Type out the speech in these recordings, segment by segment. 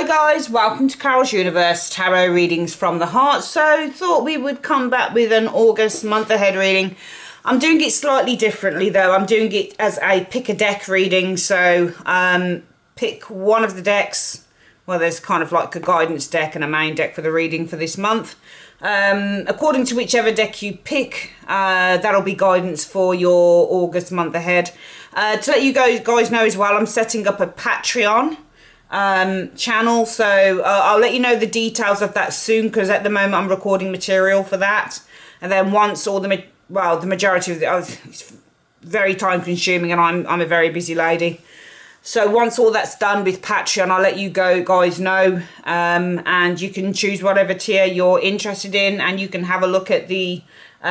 Hi guys, welcome to Carol's Universe Tarot Readings from the Heart. So thought we would come back with an August month ahead reading. I'm doing it slightly differently though. I'm doing it as a pick a deck reading. So pick one of the decks. Well, there's kind of like a guidance deck and a main deck for the reading for this month. According to whichever deck you pick, that'll be guidance for your August month ahead. To let you guys know as well, I'm setting up a Patreon channel, so I'll let you know the details of that soon, because at the moment I'm recording material for that, and then once all the majority of it's very time consuming, and I'm a very busy lady. So once all that's done with Patreon, I'll let you guys know, and you can choose whatever tier you're interested in, and you can have a look at the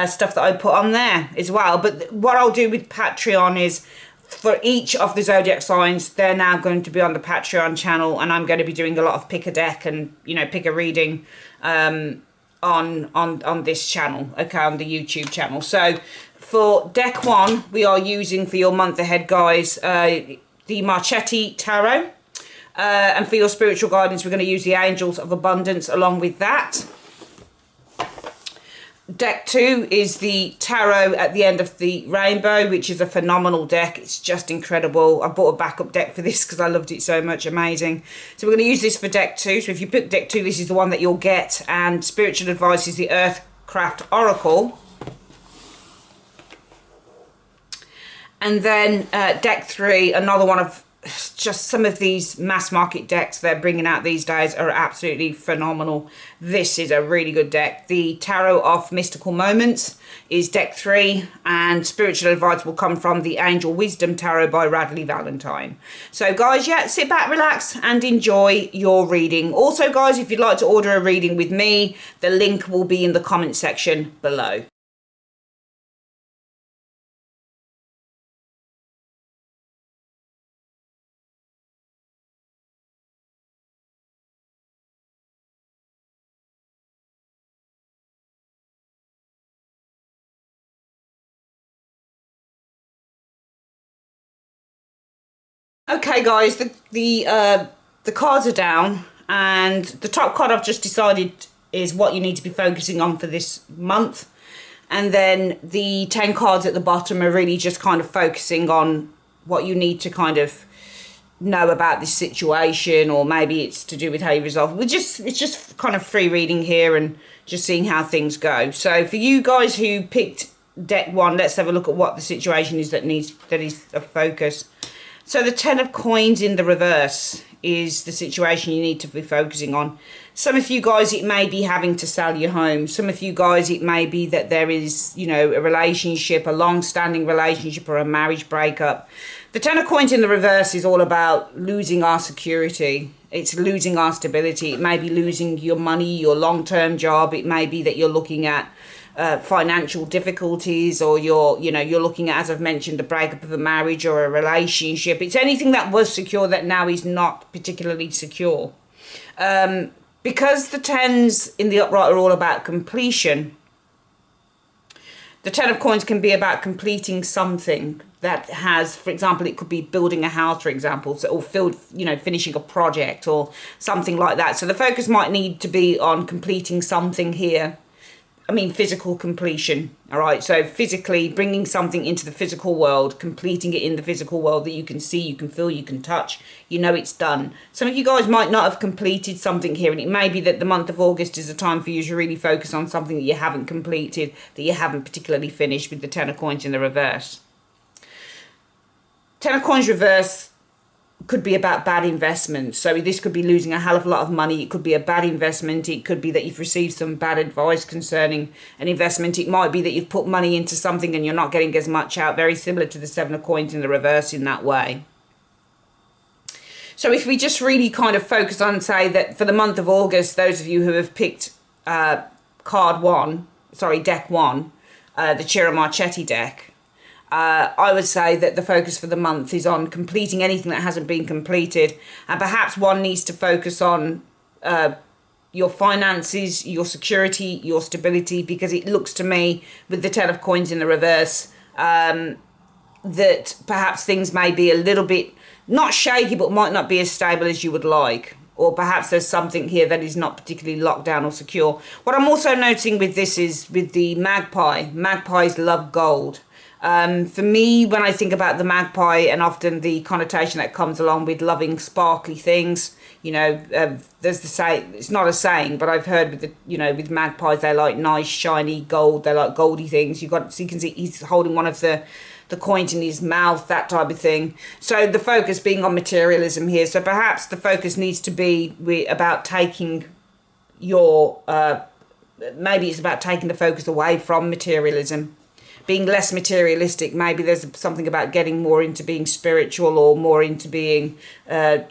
stuff that I put on there as well. But what I'll do with Patreon is, for each of the zodiac signs, they're now going to be on the Patreon channel, and I'm going to be doing a lot of pick a deck and pick a reading on this channel, okay, on the YouTube channel. So for deck one, we are using for your month ahead, guys, the Marchetti Tarot, and for your spiritual guidance, we're going to use the Angels of Abundance along with that. Deck 2 is the Tarot at the End of the Rainbow, which is a phenomenal deck. It's just incredible. I bought a backup deck for this because I loved it so much. Amazing. So we're going to use this for deck 2. So if you pick deck 2, this is the one that you'll get. And spiritual advice is the Earthcraft Oracle. And then deck 3, another one of just some of these mass market decks they're bringing out these days are absolutely phenomenal. This is a really good deck. The Tarot of Mystical Moments is deck 3, and spiritual advice will come from the Angel Wisdom Tarot by Radley Valentine. So guys, yeah, sit back, relax and enjoy your reading. Also guys, if you'd like to order a reading with me, the link will be in the comment section below. Okay guys, the cards are down, and the top card I've just decided is what you need to be focusing on for this month, and then the 10 cards at the bottom are really just kind of focusing on what you need to kind of know about this situation, or maybe it's to do with how you resolve. It's just kind of free reading here and just seeing how things go. So for you guys who picked deck 1, let's have a look at what the situation is that is a focus. So the 10 of Coins in the reverse is the situation you need to be focusing on. Some of you guys, it may be having to sell your home. Some of you guys, it may be that there is, a relationship, a long-standing relationship or a marriage breakup. The 10 of Coins in the reverse is all about losing our security. It's losing our stability. It may be losing your money, your long-term job. It may be that you're looking at financial difficulties, or you're looking at, as I've mentioned, the breakup of a marriage or a relationship. It's anything that was secure that now is not particularly secure. Because the 10s in the upright are all about completion, the 10 of Coins can be about completing something that has, for example, it could be building a house, for example, or finishing a project or something like that. So the focus might need to be on completing something here. I mean, physical completion, all right? So physically bringing something into the physical world, completing it in the physical world that you can see, you can feel, you can touch, it's done. Some of you guys might not have completed something here, and it may be that the month of August is a time for you to really focus on something that you haven't completed, that you haven't particularly finished, with the 10 of Coins in the reverse. 10 of Coins reverse could be about bad investments. So this could be losing a hell of a lot of money. It could be a bad investment. It could be that you've received some bad advice concerning an investment. It might be that you've put money into something and you're not getting as much out. Very similar to the 7 of Coins in the reverse in that way. So if we just really kind of focus on, say, that for the month of August, those of you who have picked deck 1, the Ciro Marchetti deck, I would say that the focus for the month is on completing anything that hasn't been completed, and perhaps one needs to focus on your finances, your security, your stability, because it looks to me, with the 10 of Coins in the reverse, that perhaps things may be a little bit, not shaky, but might not be as stable as you would like. or perhaps there's something here that is not particularly locked down or secure. What I'm also noting with this is with the magpie. Magpies love gold. For me, when I think about the magpie, and often the connotation that comes along with loving sparkly things, you know, there's the say, it's not a saying, but I've heard with the, you know, with magpies, they like nice shiny gold, they like goldy things. So you can see he's holding one of the coins in his mouth, that type of thing. So the focus being on materialism here. So perhaps the focus needs to be about taking your, maybe it's about taking the focus away from materialism, being less materialistic. Maybe there's something about getting more into being spiritual, or more into being,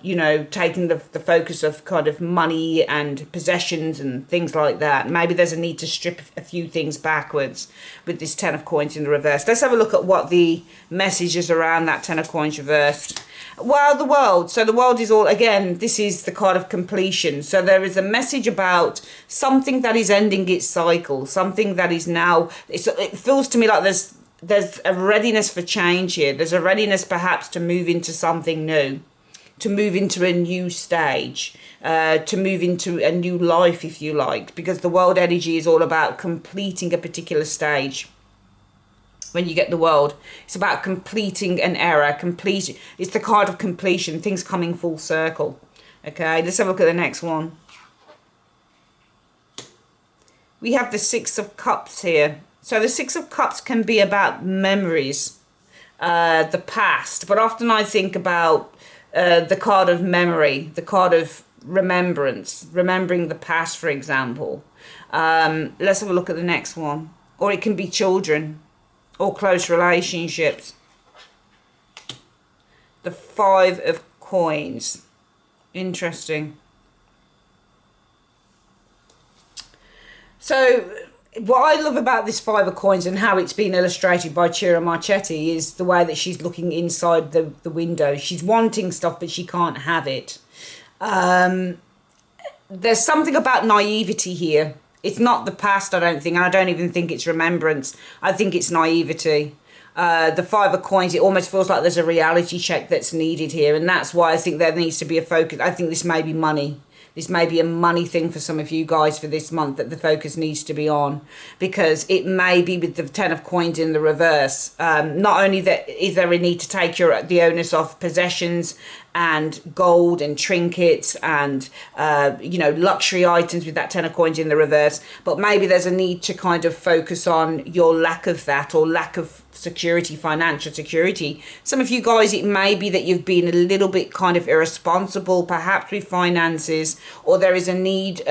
you know, taking the focus of kind of money and possessions and things like that. Maybe there's a need to strip a few things backwards with this 10 of coins in the reverse. Let's have a look at what the message is around that 10 of coins reversed. Well, the world. So the world is all, again, this is the card of completion. So there is a message about something that is ending its cycle, something that is now, it feels to me like there's a readiness for change here. There's a readiness perhaps to move into something new, to move into a new stage, to move into a new life, if you like, because the world energy is all about completing a particular stage. When you get the world, it's about completing an era, completion. It's the card of completion, things coming full circle. Okay, let's have a look at the next one. We have the 6 of Cups here. So the 6 of Cups can be about memories, the past, but often I think about the card of memory, the card of remembrance, remembering the past, for example. Let's have a look at the next one. Or it can be children, or close relationships. The 5 of Coins. Interesting. So what I love about this 5 of Coins and how it's been illustrated by Marchetti is the way that she's looking inside the window. She's wanting stuff, but she can't have it. There's something about naivety here. It's not the past, I don't think, and I don't even think it's remembrance. I think it's naivety. The 5 of Coins, it almost feels like there's a reality check that's needed here, and that's why I think there needs to be a focus. I think this may be money. This may be a money thing for some of you guys for this month that the focus needs to be on, because it may be with the 10 of Coins in the reverse. Not only that is there a need to take the onus of possessions and gold and trinkets and you know, luxury items with that 10 of Coins in the reverse, but maybe there's a need to kind of focus on your lack of that, or lack of security, financial security. Some of you guys, it may be that you've been a little bit kind of irresponsible perhaps with finances, or there is a need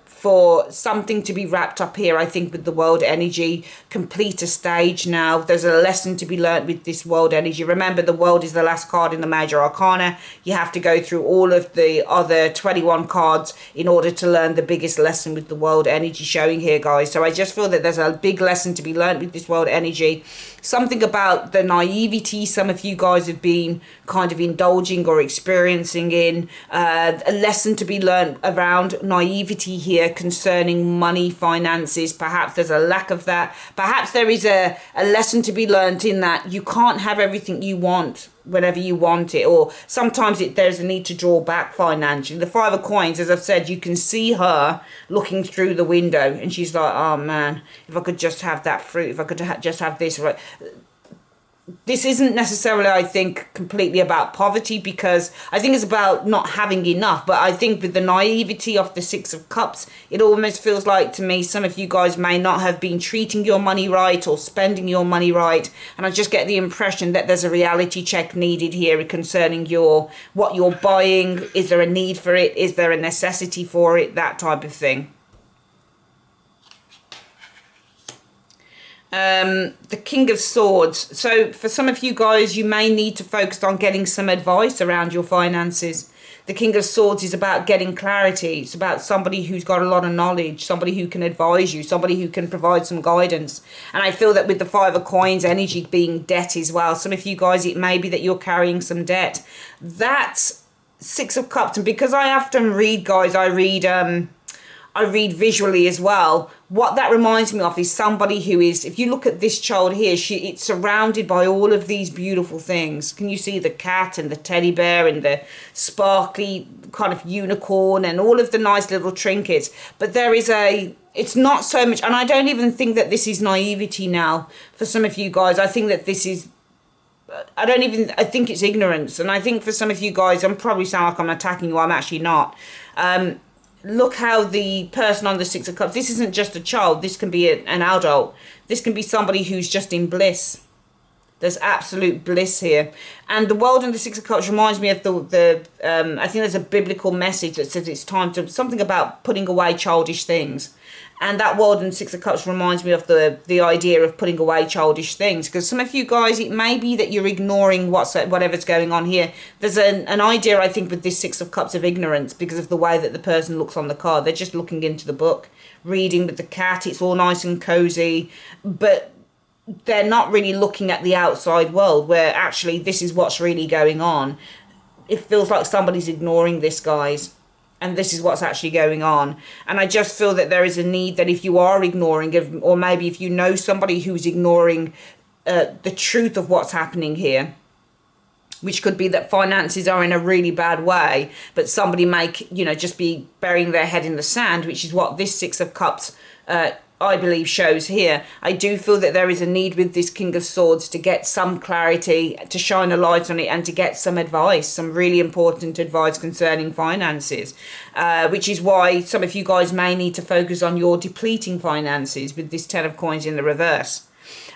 for something to be wrapped up here. I think with the world energy, complete a stage now. There's a lesson to be learned with this world energy. Remember, the world is the last card in the major arcana. You have to go through all of the other 21 cards in order to learn the biggest lesson with the world energy showing here, guys. So I just feel that there's a big lesson to be learned with this world energy. Something about the naivety some of you guys have been kind of indulging or experiencing in. A lesson to be learned around naivety here concerning money, finances. Perhaps there's a lack of that. Perhaps there is a lesson to be learned in that you can't have everything you want whenever you want it, or sometimes there's a need to draw back financially. The 5 of Coins, as I've said, you can see her looking through the window and she's like, oh man, if I could just have that fruit, if I could just have this, right? This isn't necessarily, I think, completely about poverty, because I think it's about not having enough. But I think with the naivety of the 6 of Cups, it almost feels like to me some of you guys may not have been treating your money right or spending your money right. And I just get the impression that there's a reality check needed here concerning what you're buying. Is there a need for it? Is there a necessity for it? That type of thing. The King of Swords. So for some of you guys, you may need to focus on getting some advice around your finances. The King of Swords is about getting clarity. It's about somebody who's got a lot of knowledge, somebody who can advise you, somebody who can provide some guidance. And I feel that with the 5 of Coins energy being debt as well, some of you guys, it may be that you're carrying some debt. That's 6 of Cups. And because I often read, guys, I read visually as well. what that reminds me of is somebody who is, if you look at this child here, it's surrounded by all of these beautiful things. Can you see the cat and the teddy bear and the sparkly kind of unicorn and all of the nice little trinkets? But there is it's not so much, and I don't even think that this is naivety now for some of you guys. I think that this is, I think it's ignorance. And I think for some of you guys, I'm probably sound like I'm attacking you. I'm actually not. Look how the person on the Six of Cups, this isn't just a child. This can be an adult. This can be somebody who's just in bliss. There's absolute bliss here. And the world and the Six of Cups reminds me of I think there's a biblical message that says it's time to, something about putting away childish things. And that world and Six of Cups reminds me of the idea of putting away childish things. Because some of you guys, it may be that you're ignoring whatever's going on here. There's an idea, I think, with this Six of Cups of ignorance because of the way that the person looks on the card. They're just looking into the book, reading with the cat. It's all nice and cozy. But they're not really looking at the outside world where actually this is what's really going on. It feels like somebody's ignoring this, guys. And this is what's actually going on. And I just feel that there is a need that if you are ignoring, or maybe if you know somebody who's ignoring the truth of what's happening here, which could be that finances are in a really bad way, but somebody may, just be burying their head in the sand, which is what this Six of Cups I believe shows here. I do feel that there is a need with this King of Swords to get some clarity, to shine a light on it, and to get some advice, some really important advice concerning finances, which is why some of you guys may need to focus on your depleting finances with this Ten of Coins in the reverse.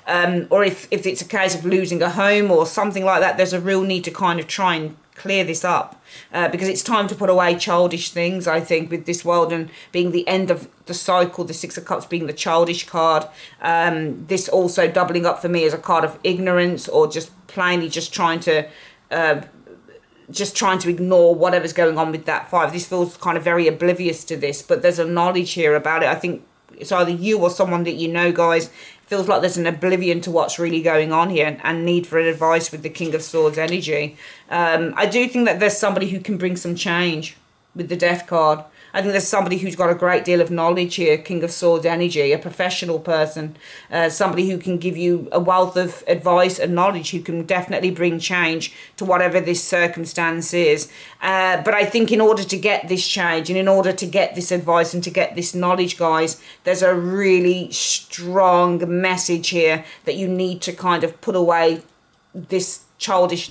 Or if it's a case of losing a home or something like that, there's a real need to kind of try and clear this up, because it's time to put away childish things, I think, with this world and being the end of the cycle, the Six of Cups being the childish card. This also doubling up for me as a card of ignorance, or just plainly just trying to ignore whatever's going on with that Five. This feels kind of very oblivious to this, but there's a knowledge here about it. I think it's either you or someone that you know, guys. Feels like there's an oblivion to what's really going on here, and need for advice with the King of Swords energy. I do think that there's somebody who can bring some change with the Death card. I think there's somebody who's got a great deal of knowledge here, King of Swords energy, a professional person, somebody who can give you a wealth of advice and knowledge, who can definitely bring change to whatever this circumstance is. But I think in order to get this change, and in order to get this advice and to get this knowledge, guys, there's a really strong message here that you need to kind of put away this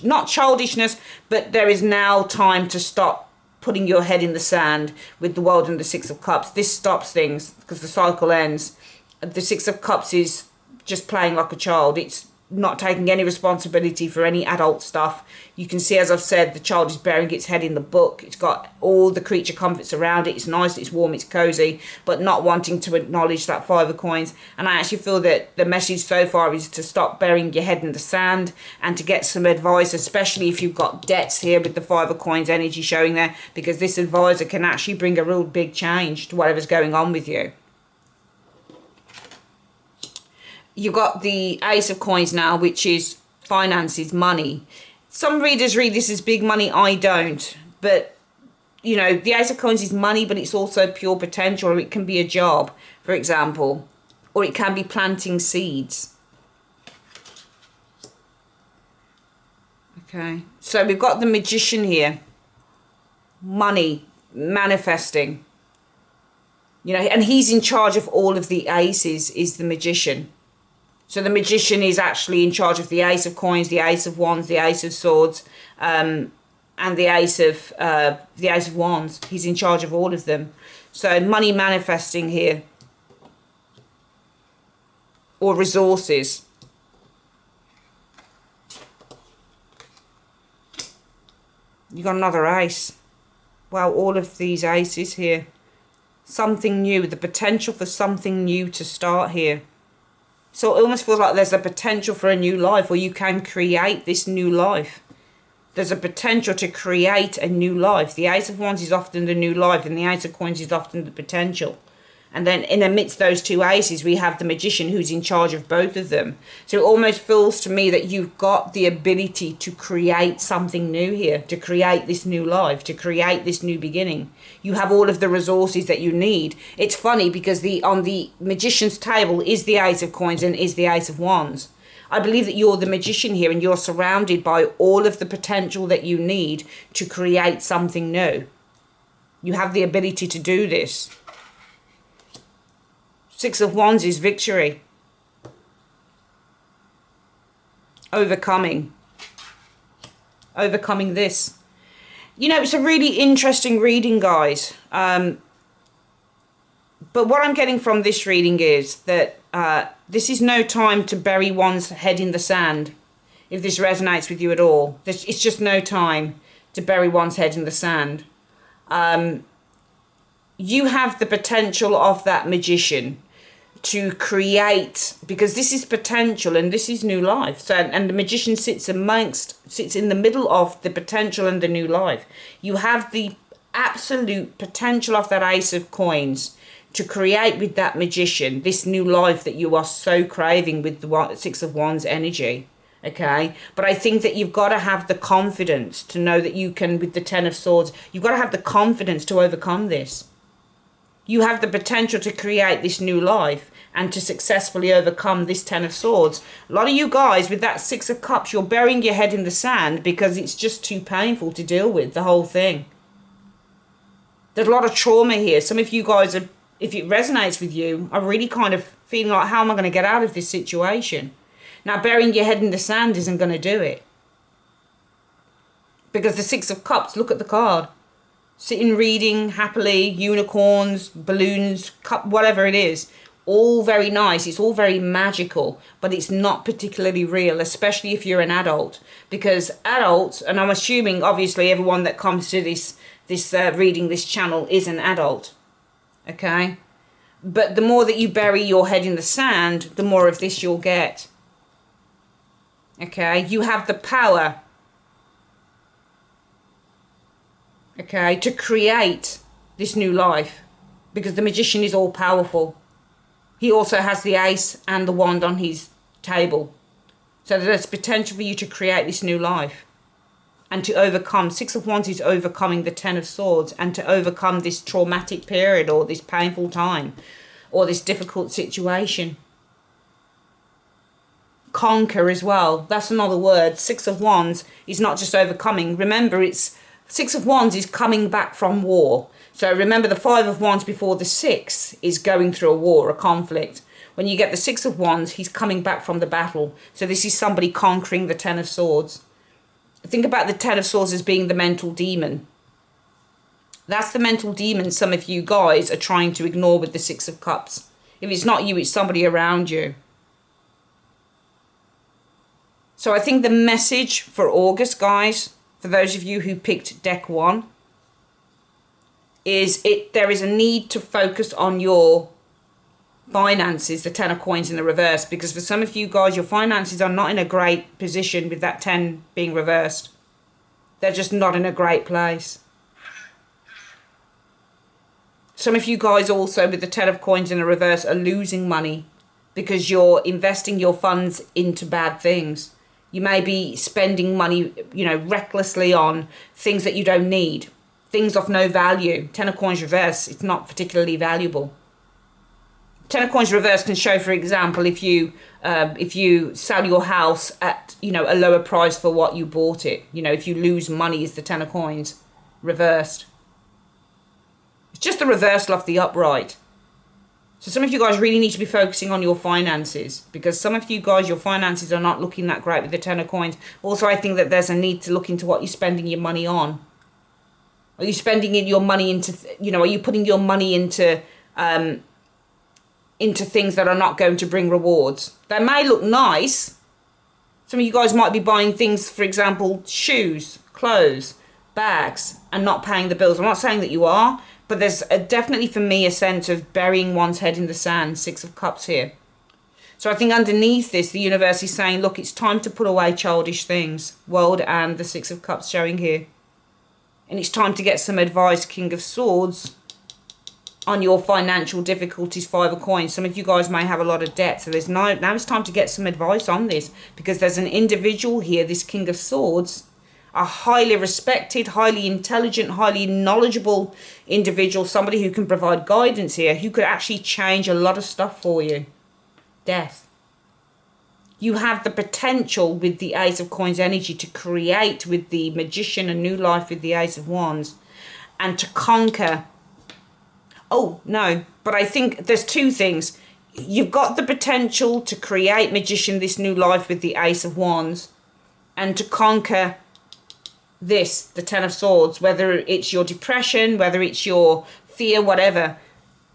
not childishness, but there is now time to stop putting your head in the sand with the World and the Six of Cups. This stops things because the cycle ends. The Six of Cups is just playing like a child. It's not taking any responsibility for any adult stuff. You can see, as I've said, the child is burying its head in the book. It's got all the creature comforts around it. It's nice, it's warm, it's cozy, but not wanting to acknowledge that Five of Coins. And I actually feel that the message so far is to stop burying your head in the sand and to get some advice, especially if you've got debts here with the Five of Coins energy showing there, because this advisor can actually bring a real big change to whatever's going on with you. You've got the Ace of Coins now, which is finances, money. Some readers read this as big money, I don't. But, the Ace of Coins is money, but it's also pure potential, or it can be a job, for example. Or it can be planting seeds. Okay, so we've got the Magician here. Money, manifesting. And he's in charge of all of the aces, is the Magician. So the Magician is actually in charge of the Ace of Coins, the Ace of Wands, the Ace of Swords, and the Ace of Wands. He's in charge of all of them. So money manifesting here, or resources. You got another ace. Wow, all of these aces here. Something new, the potential for something new to start here. So it almost feels like there's a potential for a new life, or you can create this new life. There's a potential to create a new life. The Ace of Wands is often the new life, and the Ace of Coins is often the potential. And then in amidst those two aces, we have the magician who's in charge of both of them. So it almost feels to me that you've got the ability to create something new here, to create this new life, to create this new beginning. You have all of the resources that you need. It's funny because on the magician's table is the ace of coins and is the ace of wands. I believe that you're the magician here and you're surrounded by all of the potential that you need to create something new. You have the ability to do this. Six of Wands is victory. Overcoming. Overcoming this. You know, it's a really interesting reading, guys. But what I'm getting from this reading is that this is no time to bury one's head in the sand. If this resonates with you at all. It's just no time to bury one's head in the sand. You have the potential of that magician to create, because this is potential and this is new life. So, and the magician sits in the middle of the potential and the new life. You have the absolute potential of that ace of coins to create with that magician this new life that you are so craving with the Six of Wands energy. Okay, but I think that you've got to have the confidence to know that you can, with the Ten of Swords, you've got to have the confidence to overcome this. You have the potential to create this new life and to successfully overcome this Ten of Swords. A lot of you guys with that Six of Cups, you're burying your head in the sand because it's just too painful to deal with, the whole thing. There's a lot of trauma here. Some of you guys, are, if it resonates with you, are really kind of feeling like, how am I going to get out of this situation? Now, burying your head in the sand isn't going to do it. Because the Six of Cups, look at the card. Sitting, reading, happily, unicorns, balloons, cup, whatever it is. All very nice. It's all very magical. But it's not particularly real, especially if you're an adult. Because adults, and I'm assuming, obviously, everyone that comes to this reading, this channel, is an adult. Okay? But the more that you bury your head in the sand, the more of this you'll get. Okay? You have the power, okay, to create this new life, because the magician is all powerful. He also has the ace and the wand on his table. So there's potential for you to create this new life and to overcome. Six of Wands is overcoming the Ten of Swords and to overcome this traumatic period or this painful time or this difficult situation. Conquer as well. That's another word. Six of Wands is not just overcoming. Remember, it's Six of Wands is coming back from war. So remember, the Five of Wands before the Six is going through a war, a conflict. When you get the Six of Wands, he's coming back from the battle. So this is somebody conquering the Ten of Swords. Think about the Ten of Swords as being the mental demon. That's the mental demon some of you guys are trying to ignore with the Six of Cups. If it's not you, it's somebody around you. So I think the message for August, guys, for those of you who picked deck 1, is there is a need to focus on your finances, the Ten of Coins in the reverse, because for some of you guys, your finances are not in a great position with that 10 being reversed. They're just not in a great place. Some of you guys also with the Ten of Coins in the reverse are losing money because you're investing your funds into bad things. You may be spending money, you know, recklessly on things that you don't need. Things of no value. Ten of Coins reverse, it's not particularly valuable. Ten of Coins reverse can show, for example, if you sell your house at, you know, a lower price for what you bought it. You know, if you lose money, is the Ten of Coins reversed. It's just the reversal of the upright. So some of you guys really need to be focusing on your finances, because some of you guys, your finances are not looking that great with the Ten of Coins. Also, I think that there's a need to look into what you're spending your money on. Are you spending your money into, you know, are you putting your money into things that are not going to bring rewards? They may look nice. Some of you guys might be buying things, for example, shoes, clothes, bags, and not paying the bills. I'm not saying that you are, but there's definitely for me a sense of burying one's head in the sand. Six of Cups here. So I think underneath this, the universe is saying, look, it's time to put away childish things. World and the Six of Cups showing here. And it's time to get some advice, King of Swords. on your financial difficulties, 5 of coins. Some of you guys may have a lot of debt, so now it's time to get some advice on this, because there's an individual here, this King of Swords, a highly respected, highly intelligent, highly knowledgeable individual, somebody who can provide guidance here, who could actually change a lot of stuff for you. Death. You have the potential with the Ace of Coins energy to create with the Magician a new life with the Ace of Wands, and to conquer. Oh, no, but I think there's 2 things. You've got the potential to create, Magician, this new life with the Ace of Wands, and to conquer this, the Ten of Swords, whether it's your depression, whether it's your fear, whatever.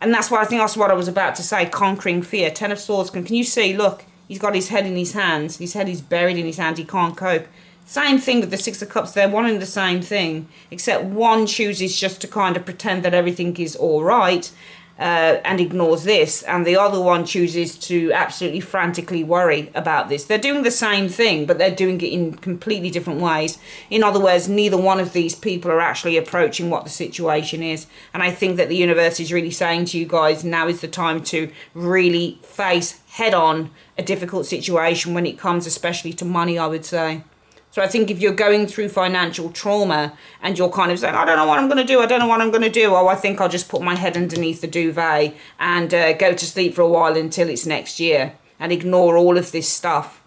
And that's what I think that's what I was about to say, conquering fear. Ten of Swords, can you see, look, he's got his head in his hands. His head is buried in his hand, he can't cope. Same thing with the Six of Cups, they're one and the same thing, except one chooses just to kind of pretend that everything is all right and ignores this, and the other one chooses to absolutely frantically worry about this. They're doing the same thing, but they're doing it in completely different ways. In other words, neither one of these people are actually approaching what the situation is, and I think that the universe is really saying to you guys, now is the time to really face head on a difficult situation when it comes especially to money, I would say. So I think if you're going through financial trauma and you're kind of saying, I don't know what I'm going to do, I don't know what I'm going to do, oh, I think I'll just put my head underneath the duvet and go to sleep for a while until it's next year and ignore all of this stuff.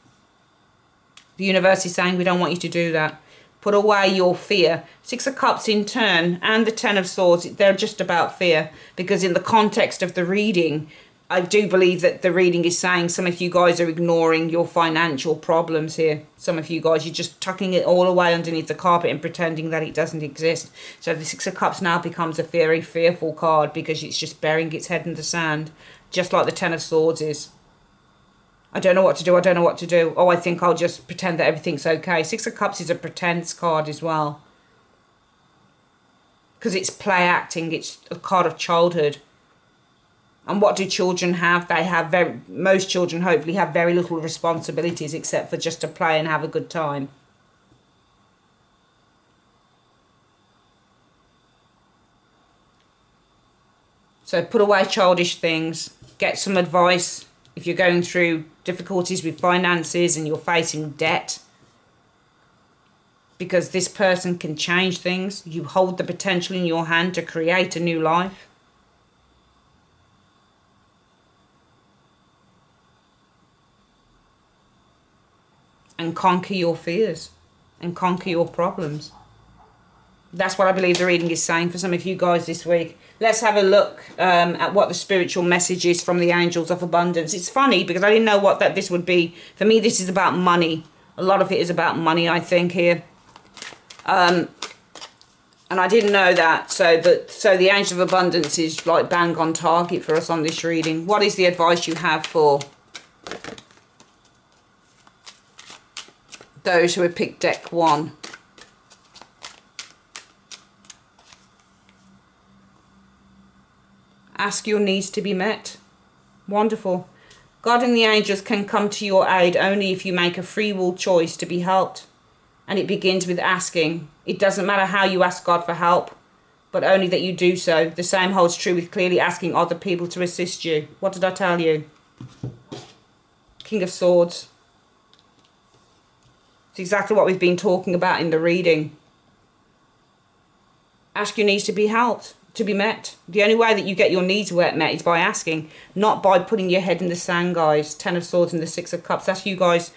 The universe is saying we don't want you to do that. Put away your fear. Six of Cups in turn and the Ten of Swords, they're just about fear, because in the context of the reading, I do believe that the reading is saying some of you guys are ignoring your financial problems here. Some of you guys, you're just tucking it all away underneath the carpet and pretending that it doesn't exist. So the Six of Cups now becomes a very fearful card because it's just burying its head in the sand, just like the Ten of Swords is. I don't know what to do, I don't know what to do. Oh, I think I'll just pretend that everything's okay. Six of Cups is a pretense card as well, because it's play acting, it's a card of childhood. And what do children have? They have most children hopefully have very little responsibilities except for just to play and have a good time. So put away childish things, get some advice if you're going through difficulties with finances and you're facing debt, because this person can change things. You hold the potential in your hand to create a new life. And conquer your fears and conquer your problems. That's what I believe the reading is saying for some of you guys this week. Let's have a look at what the spiritual message is from the angels of abundance. It's funny because I didn't know what this would be. For me, this is about money. A lot of it is about money, I think, here. And I didn't know that. So the angel of abundance is like bang on target for us on this reading. What is the advice you have for those who have picked deck 1? Ask your needs to be met. Wonderful. God and the angels can come to your aid only if you make a free will choice to be helped. And it begins with asking. It doesn't matter how you ask God for help, but only that you do so. The same holds true with clearly asking other people to assist you. What did I tell you? King of Swords. It's exactly what we've been talking about in the reading. Ask your needs to be helped, to be met. The only way that you get your needs met is by asking, not by putting your head in the sand, guys. Ten of Swords and the Six of Cups. That's you guys.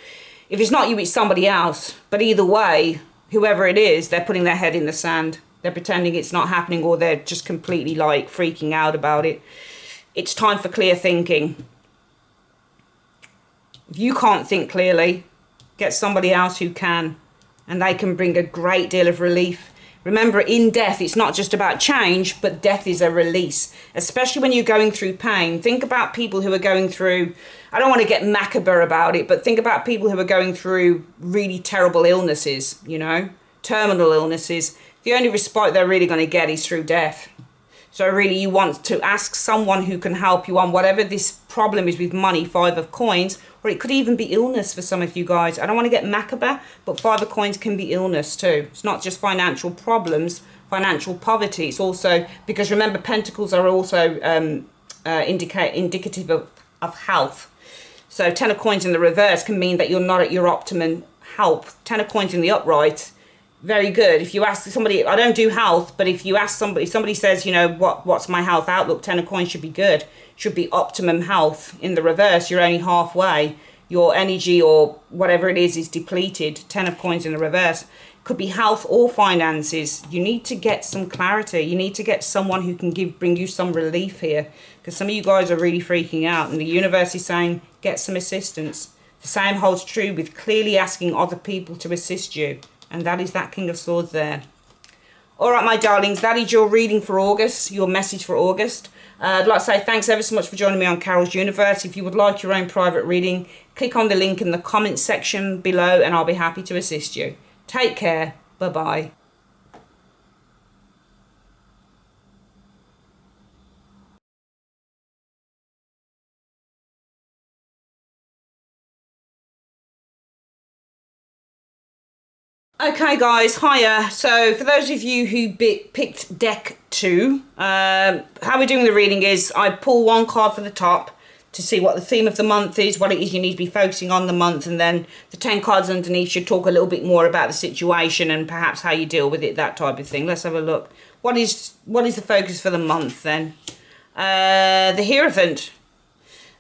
If it's not you, it's somebody else. But either way, whoever it is, they're putting their head in the sand. They're pretending it's not happening, or they're just completely like freaking out about it. It's time for clear thinking. If you can't think clearly, get somebody else who can, and they can bring a great deal of relief. Remember, in death, it's not just about change, but death is a release, especially when you're going through pain. Think about people who are going through, I don't want to get macabre about it, but think about people who are going through really terrible illnesses, you know, terminal illnesses. The only respite they're really going to get is through death. So really you want to ask someone who can help you on whatever this problem is with money, 5 of coins, or it could even be illness for some of you guys. I don't want to get macabre, but 5 of coins can be illness too. It's not just financial problems. financial poverty. It's also, because remember, pentacles are also indicative of health. So 10 of coins in the reverse can mean that you're not at your optimum health. 10 of coins in the upright, very good. If you ask somebody, I don't do health, but if you ask somebody, if somebody says, you know, what's my health outlook, 10 of coins should be good, should be optimum health. In the reverse, you're only halfway. Your energy or whatever it is depleted. 10 of coins in the reverse. Could be health or finances. You need to get some clarity. You need to get someone who can bring you some relief here, because some of you guys are really freaking out, and the universe is saying get some assistance. The same holds true with clearly asking other people to assist you, and that is that King of Swords there. All right, my darlings, that is your reading for August, your message for August. I'd like to say thanks ever so much for joining me on Carol's Universe. If you would like your own private reading, click on the link in the comments section below and I'll be happy to assist you. Take care. Bye-bye. Okay guys, hiya. So for those of you who picked deck 2, how we're doing the reading is I pull one card for the top to see what the theme of the month is, what it is you need to be focusing on the month, and then the 10 cards underneath should talk a little bit more about the situation and perhaps how you deal with it, that type of thing. Let's have a look. What is the focus for the month then? The Hierophant.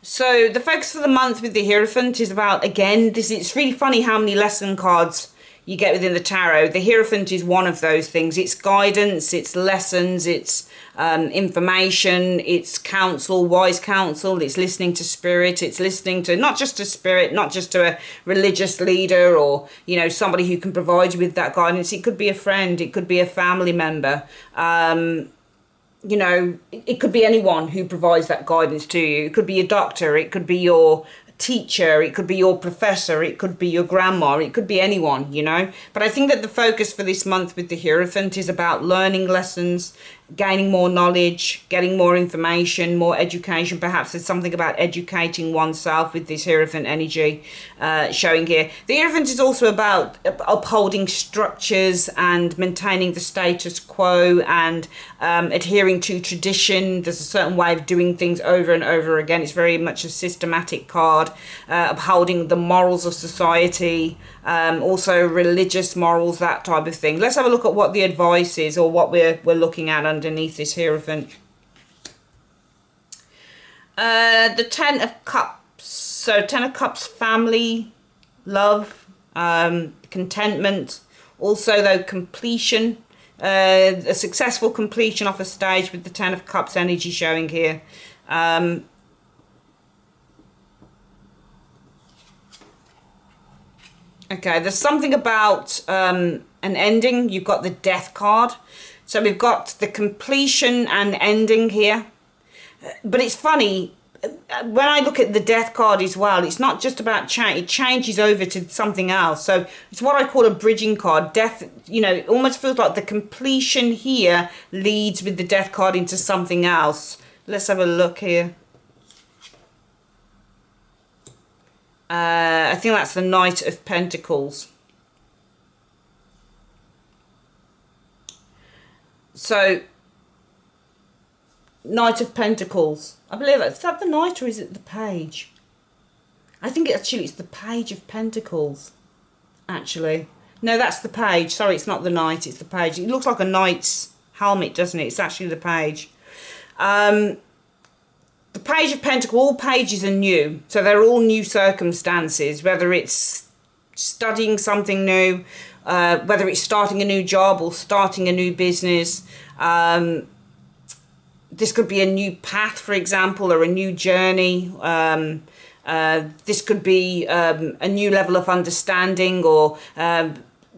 So the focus for the month with the Hierophant is about, again, it's really funny how many lesson cards you get within the tarot. The Hierophant is one of those things. It's guidance, it's lessons, it's information, it's counsel, wise counsel, it's listening to spirit, it's listening to not just to spirit, not just to a religious leader or, you know, somebody who can provide you with that guidance. It could be a friend, it could be a family member, you know, it could be anyone who provides that guidance to you. It could be your doctor, it could be your teacher, it could be your professor, it could be your grandma, it could be anyone, you know. But I think that the focus for this month with the Hierophant is about learning lessons, gaining more knowledge, getting more information, more education. Perhaps there's something about educating oneself with this Hierophant energy showing here. The Hierophant is also about upholding structures and maintaining the status quo and adhering to tradition. There's a certain way of doing things over and over again. It's very much a systematic card, upholding the morals of society, also religious morals, that type of thing. Let's have a look at what the advice is, or what we're looking at underneath this Hierophant. The 10 of Cups. So 10 of Cups, family, love, contentment. Also though, completion, a successful completion off a stage with the 10 of Cups energy showing here. Okay, there's something about an ending. You've got the Death card. So we've got the completion and ending here. But it's funny, when I look at the Death card as well, it's not just about change. It changes over to something else. So it's what I call a bridging card. Death, you know, it almost feels like the completion here leads with the Death card into something else. Let's have a look here. I think that's the Knight of Pentacles. So, Knight of Pentacles. I believe is that the Knight or is it the Page? I think it's the Page of Pentacles, actually. No, that's the Page. Sorry, it's not the Knight, it's the Page. It looks like a knight's helmet, doesn't it? It's actually the Page. The Page of Pentacles, all pages are new. So they're all new circumstances, whether it's studying something new, whether it's starting a new job or starting a new business. This could be a new path, for example, or a new journey. This could be a new level of understanding, or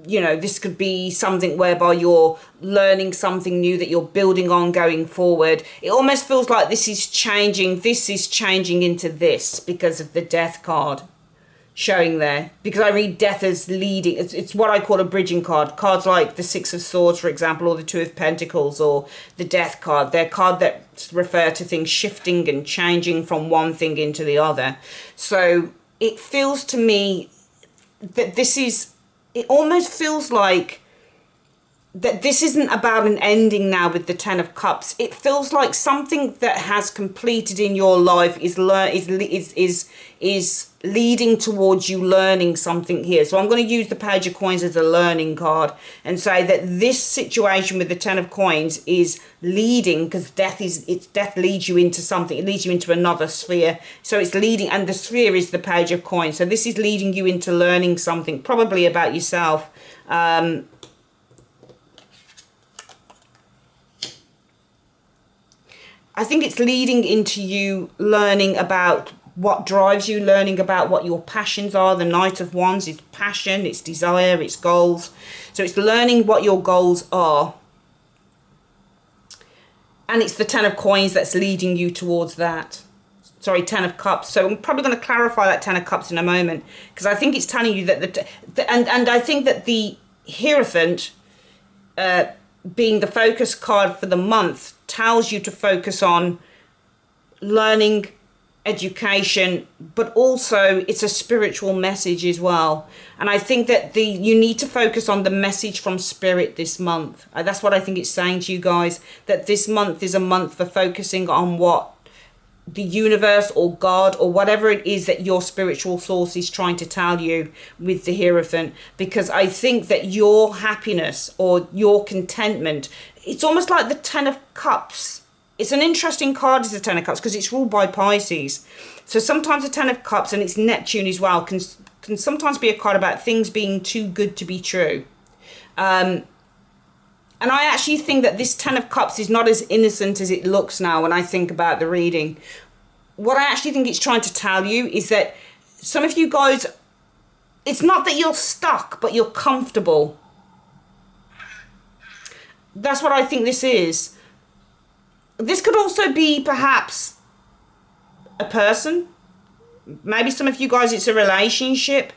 you know, this could be something whereby you're learning something new that you're building on going forward. It almost feels like this is changing into this because of the Death card showing there. Because I read Death as leading. It's what I call a bridging card. Cards like the Six of Swords, for example, or the Two of Pentacles, or the Death card. They're cards that refer to things shifting and changing from one thing into the other. So it feels to me that this is... It almost feels like that this isn't about an ending now with the Ten of Cups. It feels like something that has completed in your life is leading towards you learning something here. So I'm going to use the Page of Coins as a learning card and say that this situation with the Ten of Coins is leading, because death leads you into something. It leads you into another sphere. So it's leading, and the sphere is the Page of Coins. So this is leading you into learning something, probably about yourself. I think it's leading into you learning about what drives you, learning about what your passions are. The Knight of Wands is passion, it's desire, it's goals. So it's learning what your goals are. And it's the Ten of Coins that's leading you towards that. Sorry, Ten of Cups. So I'm probably going to clarify that Ten of Cups in a moment, because I think it's telling you that and I think that the Hierophant, being the focus card for the month, tells you to focus on learning, education, but also it's a spiritual message as well. And I think that you need to focus on the message from Spirit this month. That's what I think it's saying to you guys, that this month is a month for focusing on what the universe or God or whatever it is that your spiritual source is trying to tell you with the Hierophant. Because I think that your happiness or your contentment, it's almost like the Ten of Cups. It's an interesting card, is the Ten of Cups, because it's ruled by Pisces. So sometimes the Ten of Cups, and it's Neptune as well, can sometimes be a card about things being too good to be true. And I actually think that this Ten of Cups is not as innocent as it looks now when I think about the reading. What I actually think it's trying to tell you is that some of you guys, it's not that you're stuck, but you're comfortable. That's what I think this is. This could also be perhaps a person. Maybe some of you guys, it's a relationship.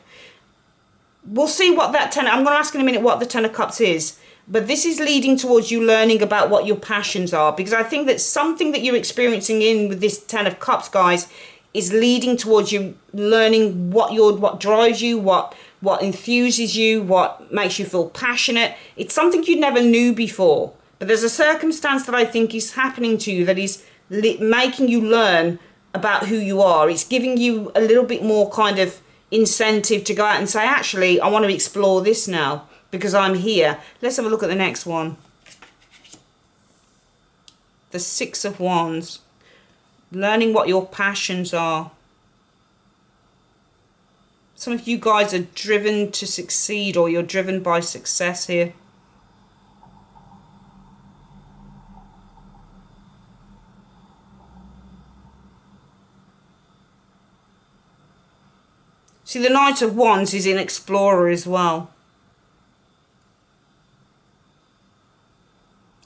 We'll see what that Ten... I'm going to ask in a minute what the Ten of Cups is. But this is leading towards you learning about what your passions are. Because I think that something that you're experiencing with this Ten of Cups, guys, is leading towards you learning what drives you, what enthuses you, what makes you feel passionate. It's something you never knew before. But there's a circumstance that I think is happening to you that is making you learn about who you are. It's giving you a little bit more kind of incentive to go out and say, actually, I want to explore this now, because I'm here. Let's have a look at the next one. The Six of Wands. Learning what your passions are. Some of you guys are driven to succeed, or you're driven by success here. See, the Knight of Wands is an explorer as well.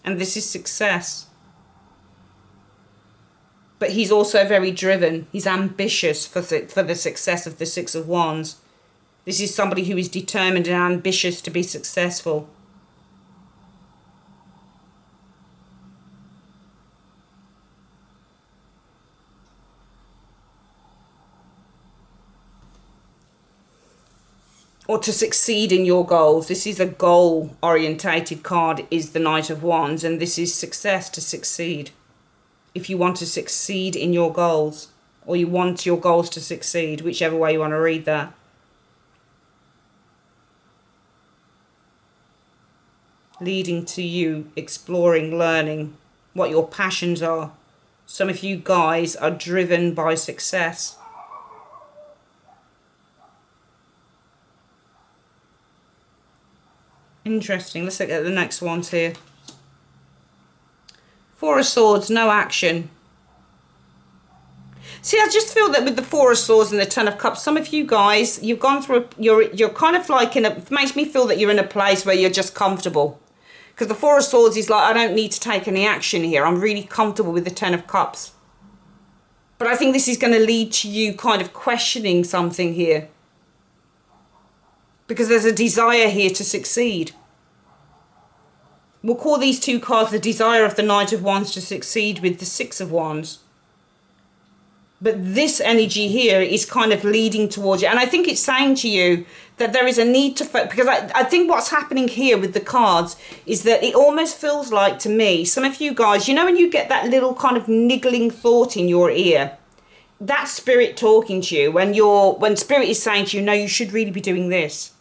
And this is success. But he's also very driven. He's ambitious for the success of the Six of Wands. This is somebody who is determined and ambitious to be successful. Or to succeed in your goals. This is a goal-orientated card, is the Knight of Wands, and this is success, to succeed. If you want to succeed in your goals, or you want your goals to succeed, whichever way you want to read that. Leading to you exploring, learning what your passions are. Some of you guys are driven by success. Interesting. Let's look at the next ones here. Four of Swords, no action. See, I just feel that with the Four of Swords and the Ten of Cups, some of you guys, you've gone through, you're kind of like it makes me feel that you're in a place where you're just comfortable. Because the Four of Swords is like, I don't need to take any action here. I'm really comfortable with the Ten of Cups. But I think this is going to lead to you kind of questioning something here. Because there's a desire here to succeed. We'll call these two cards the desire of the Knight of Wands to succeed with the Six of Wands. But this energy here is kind of leading towards you. And I think it's saying to you that there is a need to focus, because I think what's happening here with the cards is that it almost feels like, to me, some of you guys, you know, when you get that little kind of niggling thought in your ear, that's spirit talking to you. When spirit is saying to you, no, you should really be doing this.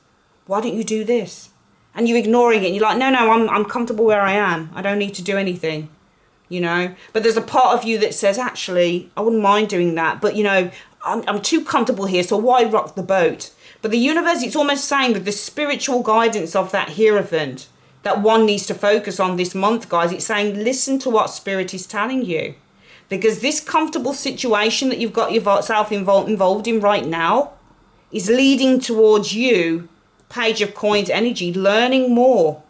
Why don't you do this? And you're ignoring it. And you're like, no, I'm comfortable where I am. I don't need to do anything. You know, but there's a part of you that says, actually, I wouldn't mind doing that, but you know, I'm too comfortable here, so why rock the boat? But the universe, it's almost saying that the spiritual guidance of that Hierophant that one needs to focus on this month, guys, it's saying, listen to what spirit is telling you, because this comfortable situation that you've got yourself involved in right now is leading towards you, Page of Coins energy, learning more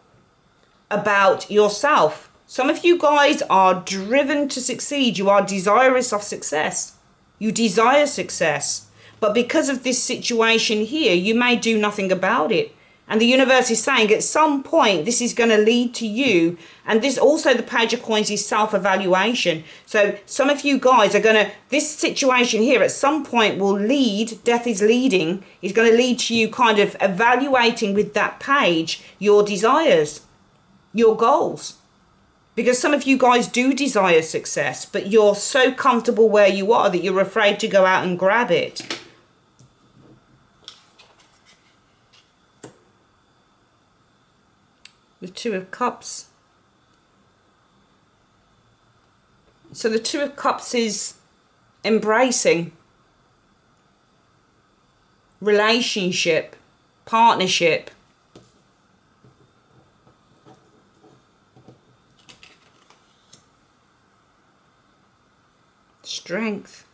about yourself. Some of you guys are driven to succeed. You are desirous of success. You desire success. But because of this situation here, you may do nothing about it. And the universe is saying at some point, this is going to lead to you. And this also, the Page of Coins is self-evaluation. So some of you guys are going to, this situation here at some point will lead, death is leading, is going to lead to you kind of evaluating with that page your desires, your goals. Because some of you guys do desire success, but you're so comfortable where you are that you're afraid to go out and grab it. The Two of Cups. So the Two of Cups is embracing relationship, partnership. Strength.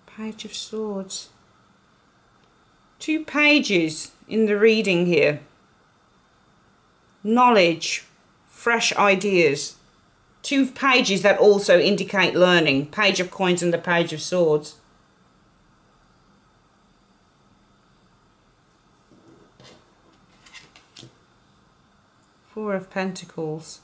Page of Swords. 2 pages in the reading here. Knowledge, fresh ideas. 2 pages that also indicate learning. Page of Coins and the Page of Swords. Four of Pentacles.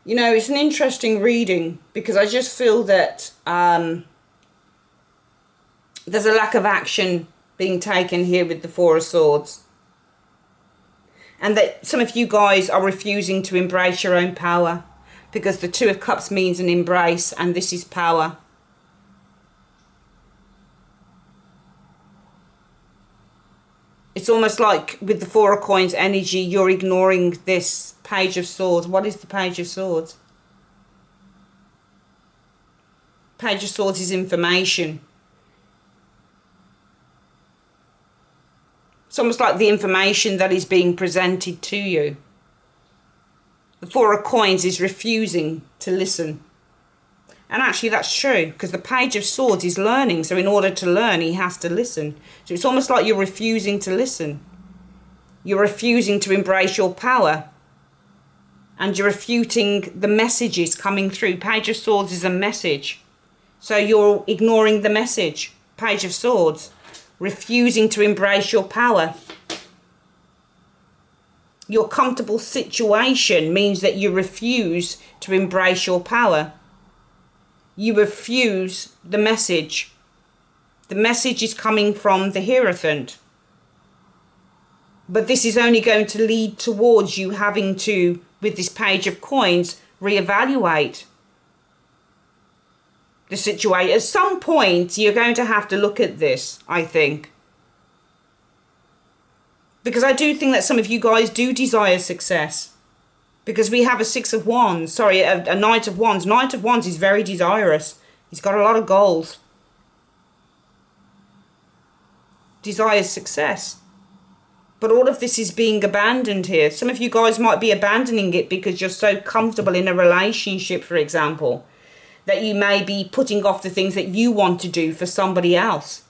You know, it's an interesting reading because I just feel that there's a lack of action being taken here with the Four of Swords. And that some of you guys are refusing to embrace your own power because the Two of Cups means an embrace and this is power. It's almost like with the Four of Coins energy, you're ignoring this Page of Swords. What is the Page of Swords? Page of Swords is information. It's almost like the information that is being presented to you. The Four of Coins is refusing to listen. And actually that's true, because the Page of Swords is learning. So in order to learn, he has to listen. So it's almost like you're refusing to listen. You're refusing to embrace your power. And you're refuting the messages coming through. Page of Swords is a message. So you're ignoring the message. Page of Swords. Refusing to embrace your power. Your comfortable situation means that you refuse to embrace your power. You refuse the message. The message is coming from the Hierophant. But this is only going to lead towards you having to, with this Page of Coins, reevaluate the situation. At some point, you're going to have to look at this, I think. Because I do think that some of you guys do desire success. Because we have a Six of Wands, sorry, a Knight of Wands. Knight of Wands is very desirous. He's got a lot of goals. Desires success. But all of this is being abandoned here. Some of you guys might be abandoning it because you're so comfortable in a relationship, for example, that you may be putting off the things that you want to do for somebody else.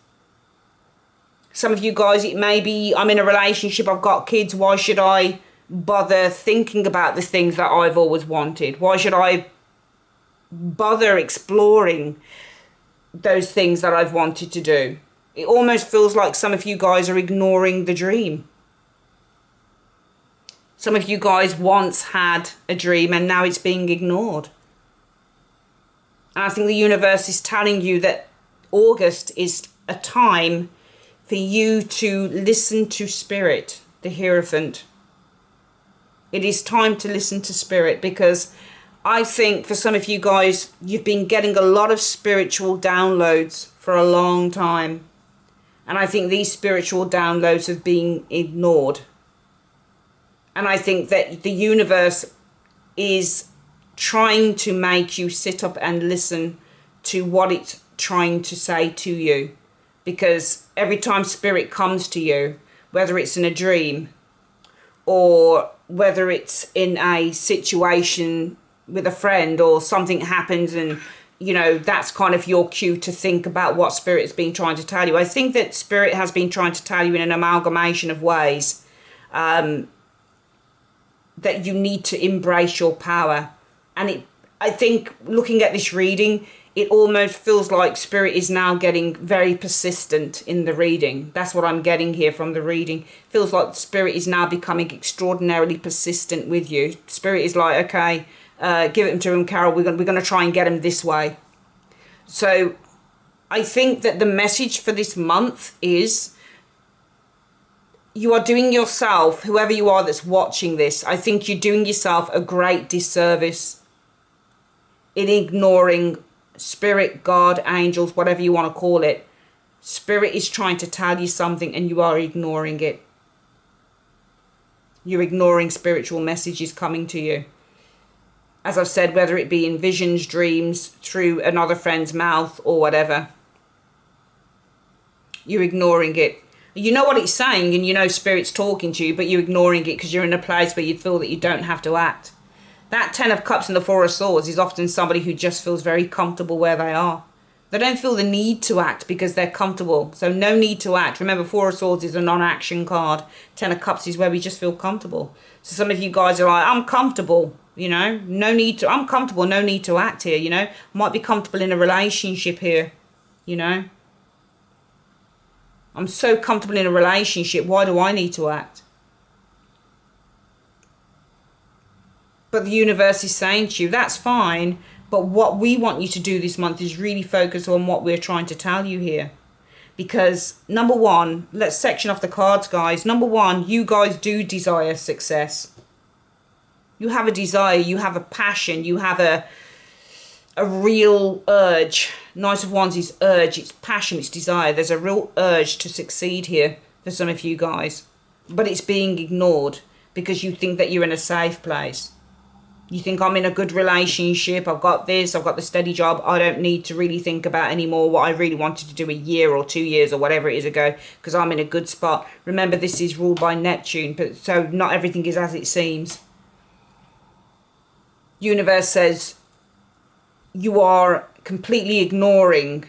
Some of you guys, it may be, I'm in a relationship, I've got kids, why should I bother thinking about the things that I've always wanted? Why should I bother exploring those things that I've wanted to do? It almost feels like some of you guys are ignoring the dream. Some of you guys once had a dream and now it's being ignored. And I think the universe is telling you that August is a time for you to listen to Spirit, the Hierophant. It is time to listen to Spirit, because I think for some of you guys, you've been getting a lot of spiritual downloads for a long time. And I think these spiritual downloads have been ignored. And I think that the universe is trying to make you sit up and listen to what it's trying to say to you. Because every time Spirit comes to you, whether it's in a dream or whether it's in a situation with a friend or something happens and, you know, that's kind of your cue to think about what Spirit has been trying to tell you. I think that Spirit has been trying to tell you in an amalgamation of ways that you need to embrace your power. And I think looking at this reading, it almost feels like Spirit is now getting very persistent in the reading. That's what I'm getting here from the reading. It feels like Spirit is now becoming extraordinarily persistent with you. Spirit is like, okay, give it to him, Carol. We're going to try and get him this way. So I think that the message for this month is you are doing yourself, whoever you are that's watching this, I think you're doing yourself a great disservice in ignoring Spirit, God, angels, whatever you want to call it. Spirit is trying to tell you something and you are ignoring it. You're ignoring spiritual messages coming to you. As I've said, whether it be in visions, dreams, through another friend's mouth or whatever. You're ignoring it. You know what it's saying and you know Spirit's talking to you, but you're ignoring it because you're in a place where you feel that you don't have to act. That Ten of Cups and the Four of Swords is often somebody who just feels very comfortable where they are. They don't feel the need to act because they're comfortable. So no need to act. Remember, Four of Swords is a non-action card. Ten of Cups is where we just feel comfortable. So some of you guys are like, I'm comfortable, you know, no need to, I'm comfortable, no need to act here, you know. Might be comfortable in a relationship here, you know. I'm so comfortable in a relationship, why do I need to act? But the universe is saying to you, that's fine. But what we want you to do this month is really focus on what we're trying to tell you here. Because number one, let's section off the cards, guys. Number one, you guys do desire success. You have a desire, you have a passion, you have a real urge. Knight of Wands is urge, it's passion, it's desire. There's a real urge to succeed here for some of you guys. But it's being ignored because you think that you're in a safe place. You think, I'm in a good relationship, I've got this, I've got the steady job, I don't need to really think about anymore what I really wanted to do a year or 2 years or whatever it is ago, because I'm in a good spot. Remember, this is ruled by Neptune, but so not everything is as it seems. Universe says you are completely ignoring,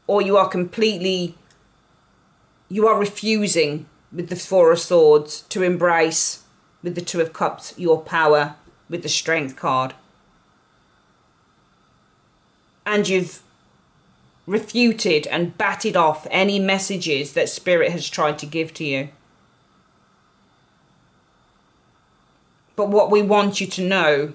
or you are refusing with the Four of Swords to embrace with the Two of Cups your power with the Strength card. And you've refuted and batted off any messages that Spirit has tried to give to you. But what we want you to know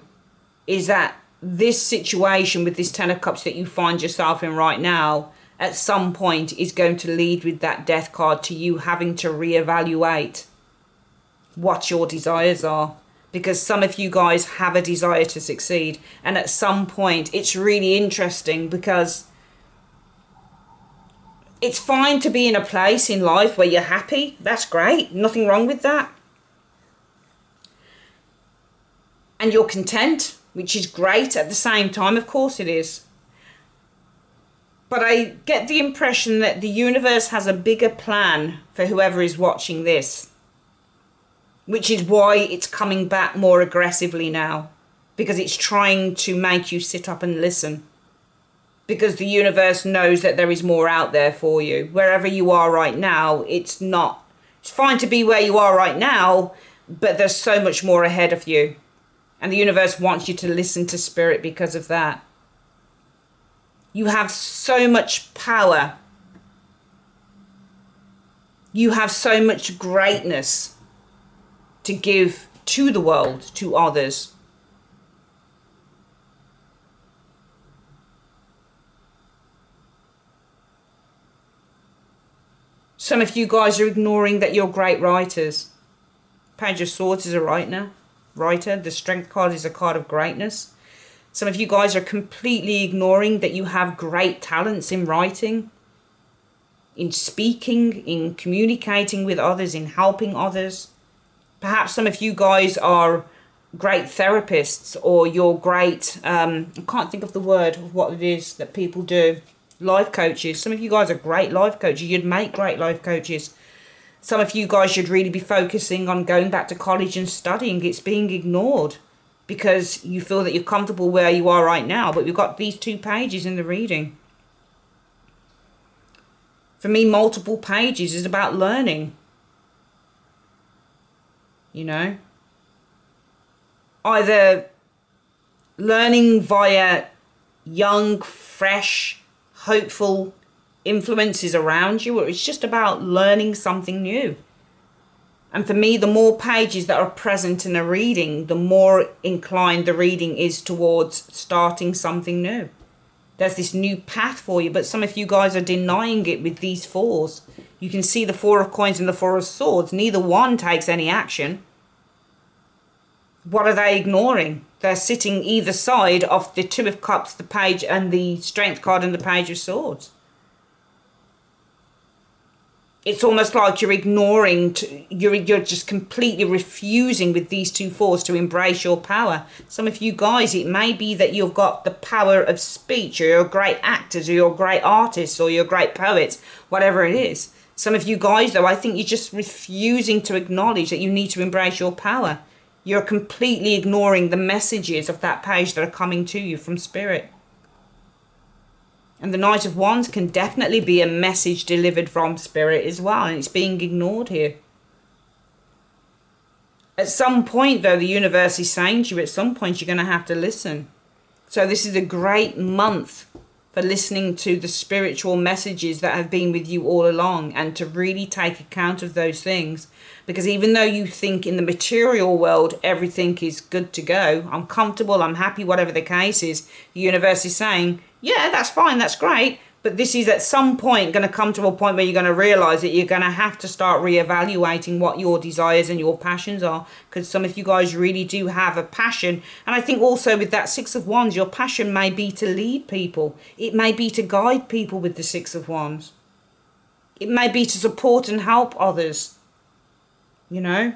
is that this situation with this Ten of Cups that you find yourself in right now, at some point is going to lead with that Death card to you having to reevaluate what your desires are. Because some of you guys have a desire to succeed. And at some point, it's really interesting because it's fine to be in a place in life where you're happy. That's great. Nothing wrong with that. And you're content, which is great at the same time. Of course it is. But I get the impression that the universe has a bigger plan for whoever is watching this. Which is why it's coming back more aggressively now. Because it's trying to make you sit up and listen. because the universe knows that there is more out there for you. Wherever you are right now, it's fine to be where you are right now, but there's so much more ahead of you. And the universe wants you to listen to spirit because of that. You have so much power. You have so much greatness to give to the world, to others. Some of you guys are ignoring that you're great writers. Page of Swords is a writer. The Strength card is a card of greatness. Some of you guys are completely ignoring that you have great talents in writing, in speaking, in communicating with others, in helping others. Perhaps some of you guys are great therapists, or you're great, I can't think of the word of what it is that people do. Life coaches. Some of you guys are great life coaches. You'd make great life coaches. Some of you guys should really be focusing on going back to college and studying. It's being ignored because you feel that you're comfortable where you are right now. But we've got these 2 pages in the reading. For me, multiple pages is about learning. You know? Either learning via young, fresh, hopeful influences around you, or it's just about learning something new. And for me, the more pages that are present in a reading, the more inclined the reading is towards starting something new. There's this new path for you, but some of you guys are denying it with these 4s. You can see the 4 of coins and the 4 of swords. Neither one takes any action. What are they ignoring? They're sitting either side of the 2 of cups, the page, and the strength card and the page of swords. It's almost like you're ignoring, you're just completely refusing with these 2 4s to embrace your power. Some of you guys, it may be that you've got the power of speech, or you're great actors, or you're great artists, or you're great poets, whatever it is. Some of you guys, though, I think you're just refusing to acknowledge that you need to embrace your power. You're completely ignoring the messages of that page that are coming to you from spirit. And the Knight of Wands can definitely be a message delivered from spirit as well, and it's being ignored here. At some point, though, the universe is saying to you, at some point, you're going to have to listen. So this is a great month for listening to the spiritual messages that have been with you all along, and to really take account of those things. Because even though you think in the material world everything is good to go, I'm comfortable, I'm happy, whatever the case is, the universe is saying, yeah, that's fine, that's great, but this is at some point going to come to a point where you're going to realise that you're going to have to start reevaluating what your desires and your passions are, because some of you guys really do have a passion. And I think also with that 6 of Wands, your passion may be to lead people. It may be to guide people with the 6 of Wands. It may be to support and help others, you know.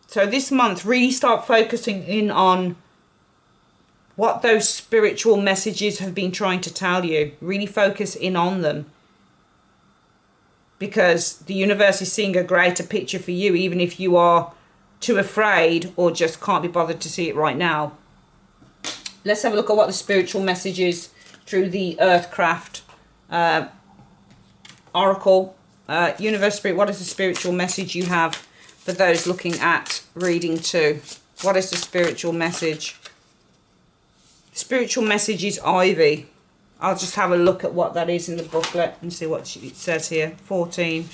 So this month, really start focusing in on what those spiritual messages have been trying to tell you. Really focus in on them. Because the universe is seeing a greater picture for you, even if you are too afraid or just can't be bothered to see it right now. Let's have a look at what the spiritual message is through the Earthcraft Oracle. Universe Spirit, what is the spiritual message you have for those looking at reading 2? What is the spiritual message? Spiritual message is Ivy. I'll just have a look at what that is in the booklet and see what it says here. 14.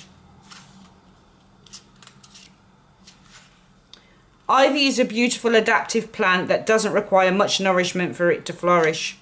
Ivy is a beautiful adaptive plant that doesn't require much nourishment for it to flourish.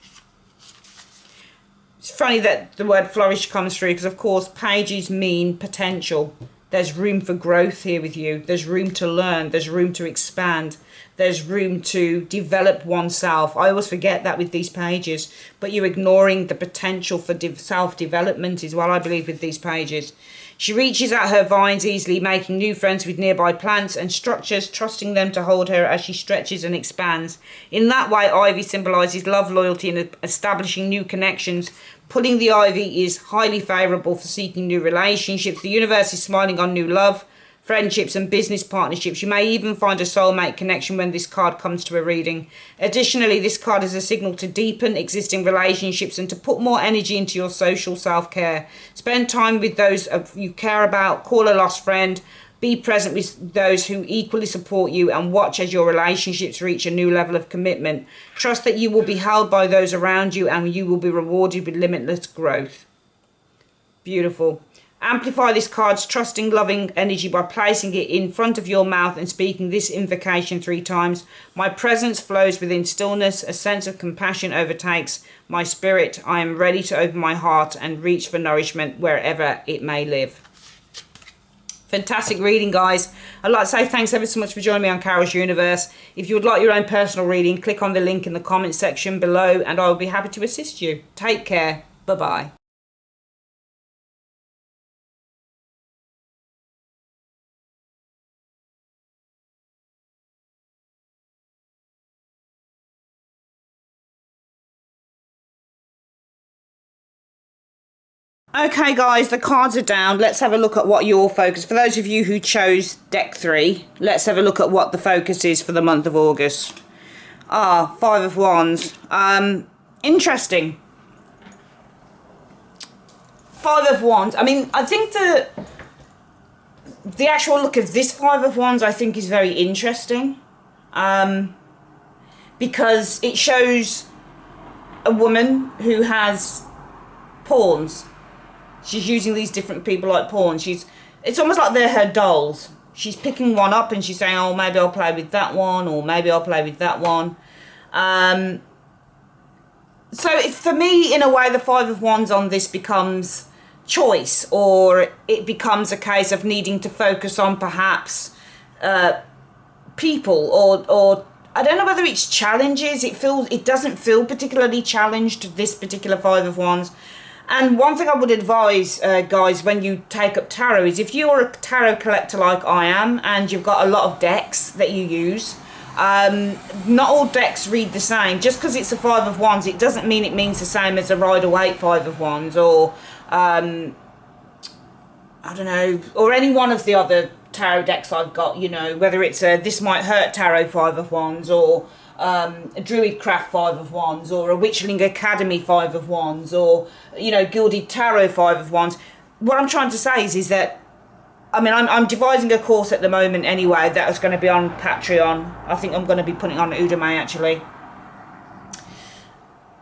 It's funny that the word flourish comes through, because of course pages mean potential. There's room for growth here with you. There's room to learn. There's room to expand. There's room to develop oneself. I always forget that with these pages, but you're ignoring the potential for self-development is what I believe with these pages. She reaches out her vines easily, making new friends with nearby plants and structures, trusting them to hold her as she stretches and expands. In that way, ivy symbolises love, loyalty, and establishing new connections. Pulling the ivy is highly favourable for seeking new relationships. The universe is smiling on new love, friendships and business partnerships. You may even find a soulmate connection when this card comes to a reading. Additionally, this card is a signal to deepen existing relationships and to put more energy into your social self-care. Spend time with those you care about, call a lost friend, be present with those who equally support you, and watch as your relationships reach a new level of commitment. Trust that you will be held by those around you and you will be rewarded with limitless growth. Beautiful. Amplify this card's trusting, loving energy by placing it in front of your mouth and speaking this invocation 3 times. My presence flows within stillness. A sense of compassion overtakes my spirit. I am ready to open my heart and reach for nourishment wherever it may live. Fantastic reading, guys. I'd like to say thanks ever so much for joining me on Carol's Universe. If you would like your own personal reading, click on the link in the comment section below and I will be happy to assist you. Take care. Bye-bye. Okay guys, the cards are down. Let's have a look at what your focus, for those of you who chose deck 3, let's have a look at what the focus is for the month of August. 5 of Wands. Interesting. 5 of Wands. I mean, I think the actual look of this 5 of Wands I think is very interesting. Because it shows a woman who has pawns. She's using these different people like pawns. It's almost like they're her dolls. She's picking one up and she's saying, oh, maybe I'll play with that one, or maybe I'll play with that one. So for me, in a way, the 5 of Wands on this becomes choice, or it becomes a case of needing to focus on perhaps people, or I don't know whether it's challenges. It doesn't feel particularly challenged, this particular 5 of Wands. And one thing I would advise, guys, when you take up tarot is if you're a tarot collector like I am and you've got a lot of decks that you use, not all decks read the same. Just because it's a 5 of Wands, it doesn't mean it means the same as a Rider-Waite 5 of Wands, or, I don't know, or any one of the other tarot decks I've got, you know, whether it's a This Might Hurt Tarot 5 of Wands, or a Druidcraft 5 of Wands, or a Witchling Academy 5 of Wands, or, you know, Gilded Tarot 5 of Wands. What I'm trying to say is that, I mean, I'm devising a course at the moment anyway that is going to be on Patreon. I think I'm going to be putting it on Udemy actually.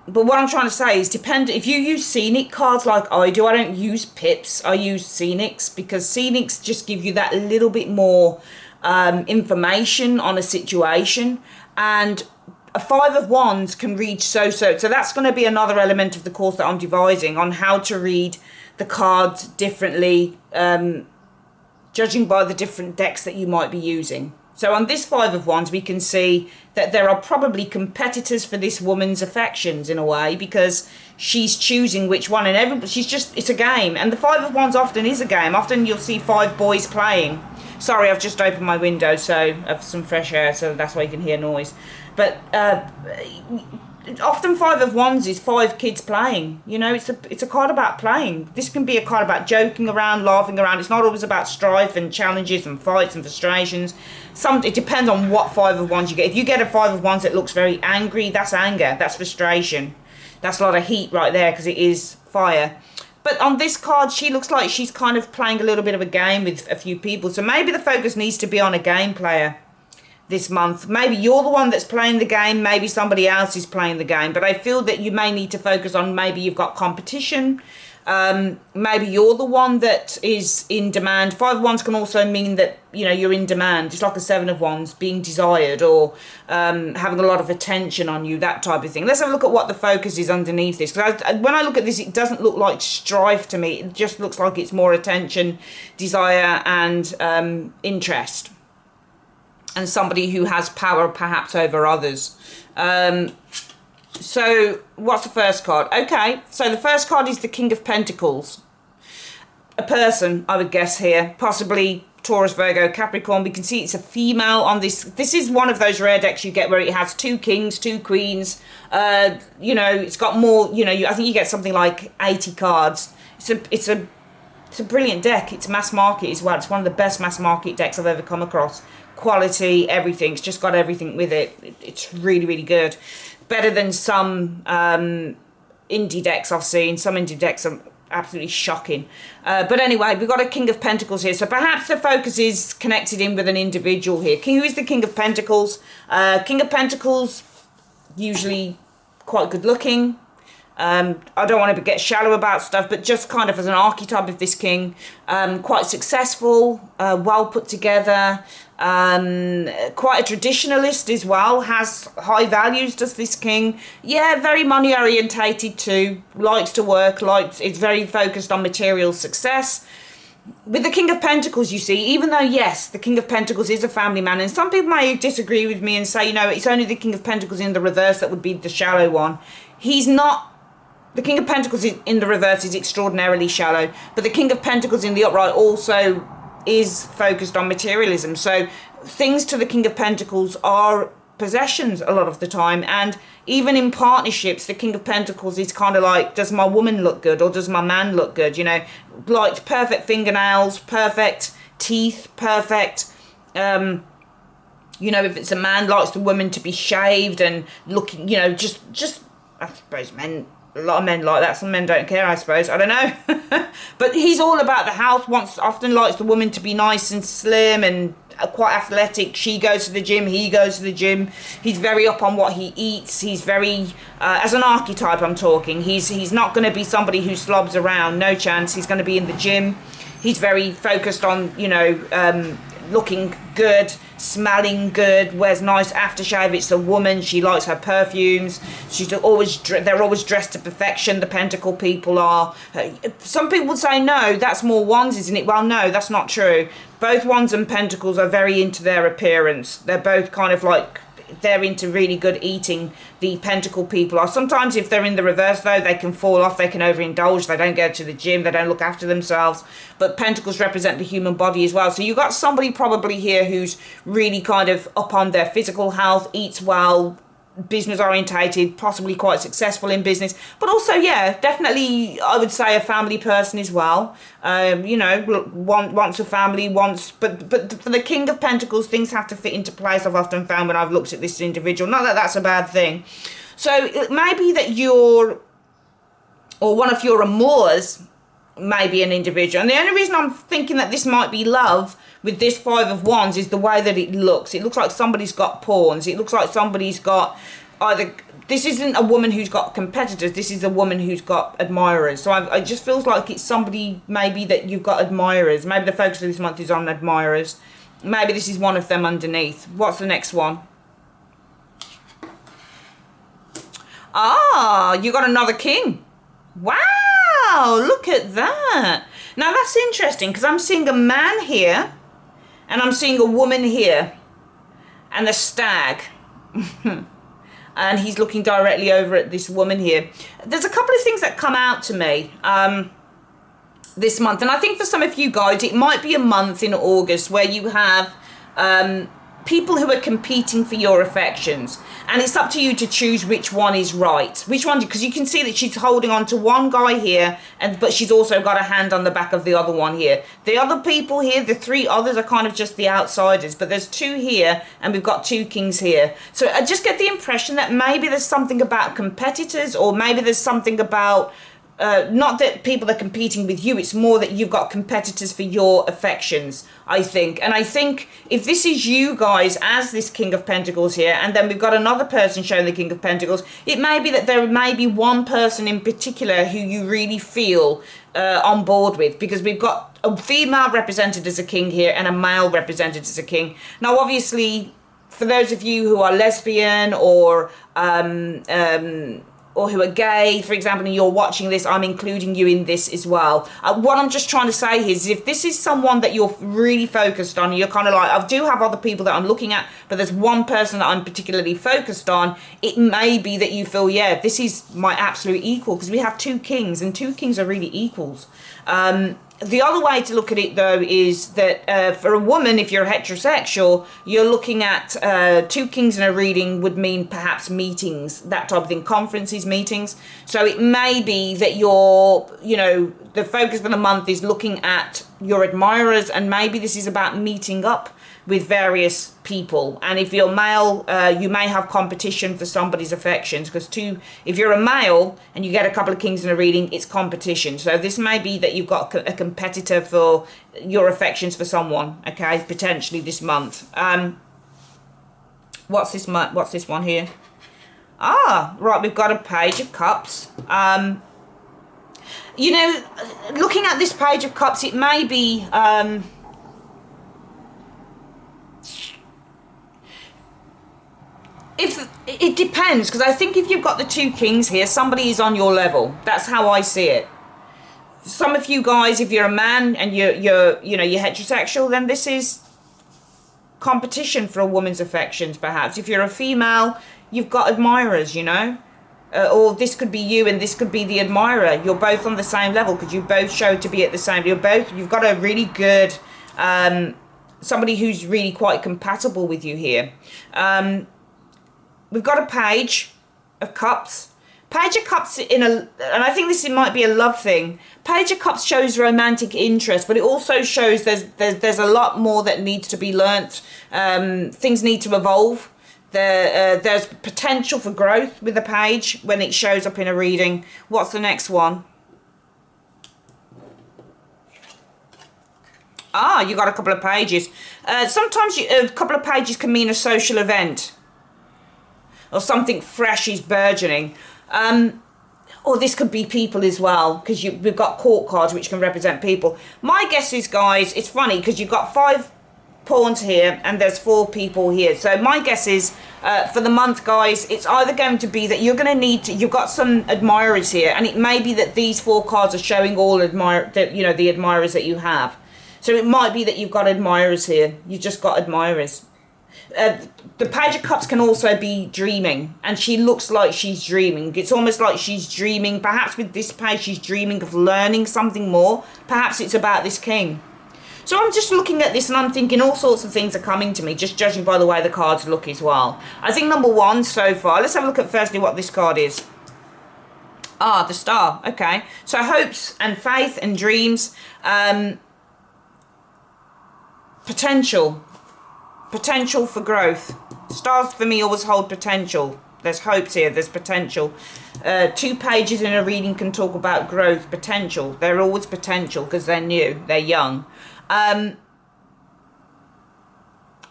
But what I'm trying to say is, if you use scenic cards like I do, I don't use pips, I use scenics, because scenics just give you that little bit more information on a situation. And a 5 of Wands can read so that's going to be another element of the course that I'm devising on how to read the cards differently, judging by the different decks that you might be using. So on this 5 of Wands, we can see that there are probably competitors for this woman's affections in a way, because she's choosing which one, and it's a game. And the 5 of Wands often is a game. Often you'll see 5 boys playing. Sorry, I've just opened my window so I have some fresh air, so that's why you can hear noise. But often 5 of Wands is 5 kids playing. You know, it's a card about playing. This can be a card about joking around, laughing around. It's not always about strife and challenges and fights and frustrations. It depends on what 5 of Wands you get. If you get a 5 of Wands that looks very angry, that's anger, that's frustration. That's a lot of heat right there, because it is fire. But on this card, she looks like she's kind of playing a little bit of a game with a few people. So maybe the focus needs to be on a game player this month. Maybe you're the one that's playing the game. Maybe somebody else is playing the game. But I feel that you may need to focus on, maybe you've got competition. Maybe you're the one that is in demand. 5 of Wands can also mean that, you know, you're in demand. It's like a 7 of Wands, being desired, or having a lot of attention on you, that type of thing. Let's have a look at what the focus is underneath this. Because when I look at this, it doesn't look like strife to me. It just looks like it's more attention, desire, and interest. And somebody who has power perhaps over others. So what's the first card? Okay, so the first card is the King of Pentacles. A person, I would guess here, possibly Taurus, Virgo, Capricorn. We can see it's a female on this. This is one of those rare decks you get where it has 2 kings, 2 queens. You know, it's got more, you know, I think you get something like 80 cards. It's a It's a brilliant deck. It's mass market as well. It's one of the best mass market decks I've ever come across. Quality, everything. It's just got everything with it. It's really, really good. Better than some indie decks I've seen. Some indie decks are absolutely shocking. But anyway, we've got a King of Pentacles here. So perhaps the focus is connected in with an individual here. Who is the King of Pentacles? King of Pentacles, usually quite good looking. I don't want to get shallow about stuff, but just kind of as an archetype of this king, quite successful, well put together, quite a traditionalist as well, has high values, does this king. Yeah, very money orientated too, likes to work, is very focused on material success. With the King of Pentacles, you see, even though, yes, the King of Pentacles is a family man, and some people may disagree with me and say, you know, it's only the King of Pentacles in the reverse that would be the shallow one. He's not. The King of Pentacles in the reverse is extraordinarily shallow, but the King of Pentacles in the upright also is focused on materialism. So things to the King of Pentacles are possessions a lot of the time, and even in partnerships, the King of Pentacles is kind of like, does my woman look good or does my man look good? You know, like perfect fingernails, perfect teeth, perfect. You know, if it's a man, likes the woman to be shaved and looking, you know, just I suppose men. A lot of men like that. Some men don't care, I suppose. I don't know. But he's all about the health. Often likes the woman to be nice and slim and quite athletic. She goes to the gym. He goes to the gym. He's very up on what he eats. He's very, as an archetype I'm talking, he's not going to be somebody who slobs around. No chance. He's going to be in the gym. He's very focused on, you know, looking good, smelling good, wears nice aftershave. It's a woman, she likes her perfumes, they're always dressed to perfection, the Pentacle people are. Some people say, no, that's more wands, isn't it? Well, no, that's not true. Both wands and pentacles are very into their appearance. They're both kind of like, they're into really good eating, the Pentacle people are. Sometimes if they're in the reverse though, they can fall off, they can overindulge, they don't go to the gym, they don't look after themselves. But Pentacles represent the human body as well. So you've got somebody probably here who's really kind of up on their physical health, eats well, business orientated, possibly quite successful in business, but also, yeah, definitely I would say a family person as well. You know, wants a family, but for the King of Pentacles, things have to fit into place. I've often found when I've looked at this individual, not that that's a bad thing. So it may be that one of your amours may be an individual, and the only reason I'm thinking that this might be love with this Five of Wands is the way that it looks. It looks like somebody's got pawns. It looks like somebody's got either... This isn't a woman who's got competitors. This is a woman who's got admirers. So it just feels like it's somebody maybe that you've got admirers. Maybe the focus of this month is on admirers. Maybe this is one of them underneath. What's the next one? Ah, you got another king. Wow, look at that. Now that's interesting because I'm seeing a man here. And I'm seeing a woman here and a stag. And he's looking directly over at this woman here. There's a couple of things that come out to me this month. And I think for some of you guys, it might be a month in August where you have people who are competing for your affections. And it's up to you to choose which one is right. Which one, because you can see that she's holding on to one guy here, but she's also got a hand on the back of the other one here. The other people here, the three others are kind of just the outsiders, but there's two here and we've got two kings here. So I just get the impression that maybe there's something about competitors, or maybe there's something about not that people are competing with you, it's more that you've got competitors for your affections, I think. And I think if this is you guys as this King of Pentacles here, and then we've got another person showing the King of Pentacles, it may be that there may be one person in particular who you really feel on board with, because we've got a female represented as a king here and a male represented as a king. Now, obviously, for those of you who are lesbian or who are gay, for example, and you're watching this, I'm including you in this as well. What I'm just trying to say is, if this is someone that you're really focused on, you're kind of like, I do have other people that I'm looking at, but there's one person that I'm particularly focused on, it may be that you feel, yeah, this is my absolute equal, because we have two kings, and two kings are really equals. The other way to look at it, though, is that for a woman, if you're heterosexual, you're looking at two kings in a reading would mean perhaps meetings, that type of thing, conferences, meetings. So it may be that you're, you know, the focus for the month is looking at your admirers, and maybe this is about meeting up with various people. And if you're male, you may have competition for somebody's affections, because if you're a male and you get a couple of kings in a reading, it's competition. So this may be that you've got a competitor for your affections for someone, okay, potentially this month. What's this one here? Ah, right, we've got a Page of Cups. You know, looking at this Page of Cups, it may be if it depends, because I think if you've got the two kings here, somebody is on your level. That's how I see it. Some of you guys, if you're a man and you're heterosexual, then this is competition for a woman's affections, perhaps. If you're a female, you've got admirers, you know. Or this could be you and this could be the admirer. You're both on the same level because you both show to be at the same. You've got a really good, somebody who's really quite compatible with you here. We've got a Page of Cups. Page of Cups and I think this might be a love thing. Page of Cups shows romantic interest, but it also shows there's a lot more that needs to be learnt. Things need to evolve. There's potential for growth with the Page when it shows up in a reading. What's the next one? Ah, you got a couple of pages. Sometimes a couple of pages can mean a social event, or something fresh is burgeoning. Or this could be people as well, because we've got court cards which can represent people. My guess is, guys, it's funny because you've got 5 pawns here and there's 4 people here. So my guess is for the month, guys, it's either going to be that you're going to need to, you've got some admirers here, and it may be that these 4 cards are showing all the admirers that you have. So it might be that you've got admirers here. You've just got admirers. The Page of Cups can also be dreaming, and she looks like she's dreaming. It's almost like she's dreaming. Perhaps with this page she's dreaming of learning something more. Perhaps it's about this king. So I'm just looking at this and I'm thinking all sorts of things are coming to me, just judging by the way the cards look as well. I think number 1 so far, let's have a look at firstly what this card is. Ah, the Star. Okay, so hopes and faith and dreams, potential for growth. Stars for me always hold potential. There's hopes here, there's potential. 2 pages in a reading can talk about growth, potential. They're always potential because they're new, they're young.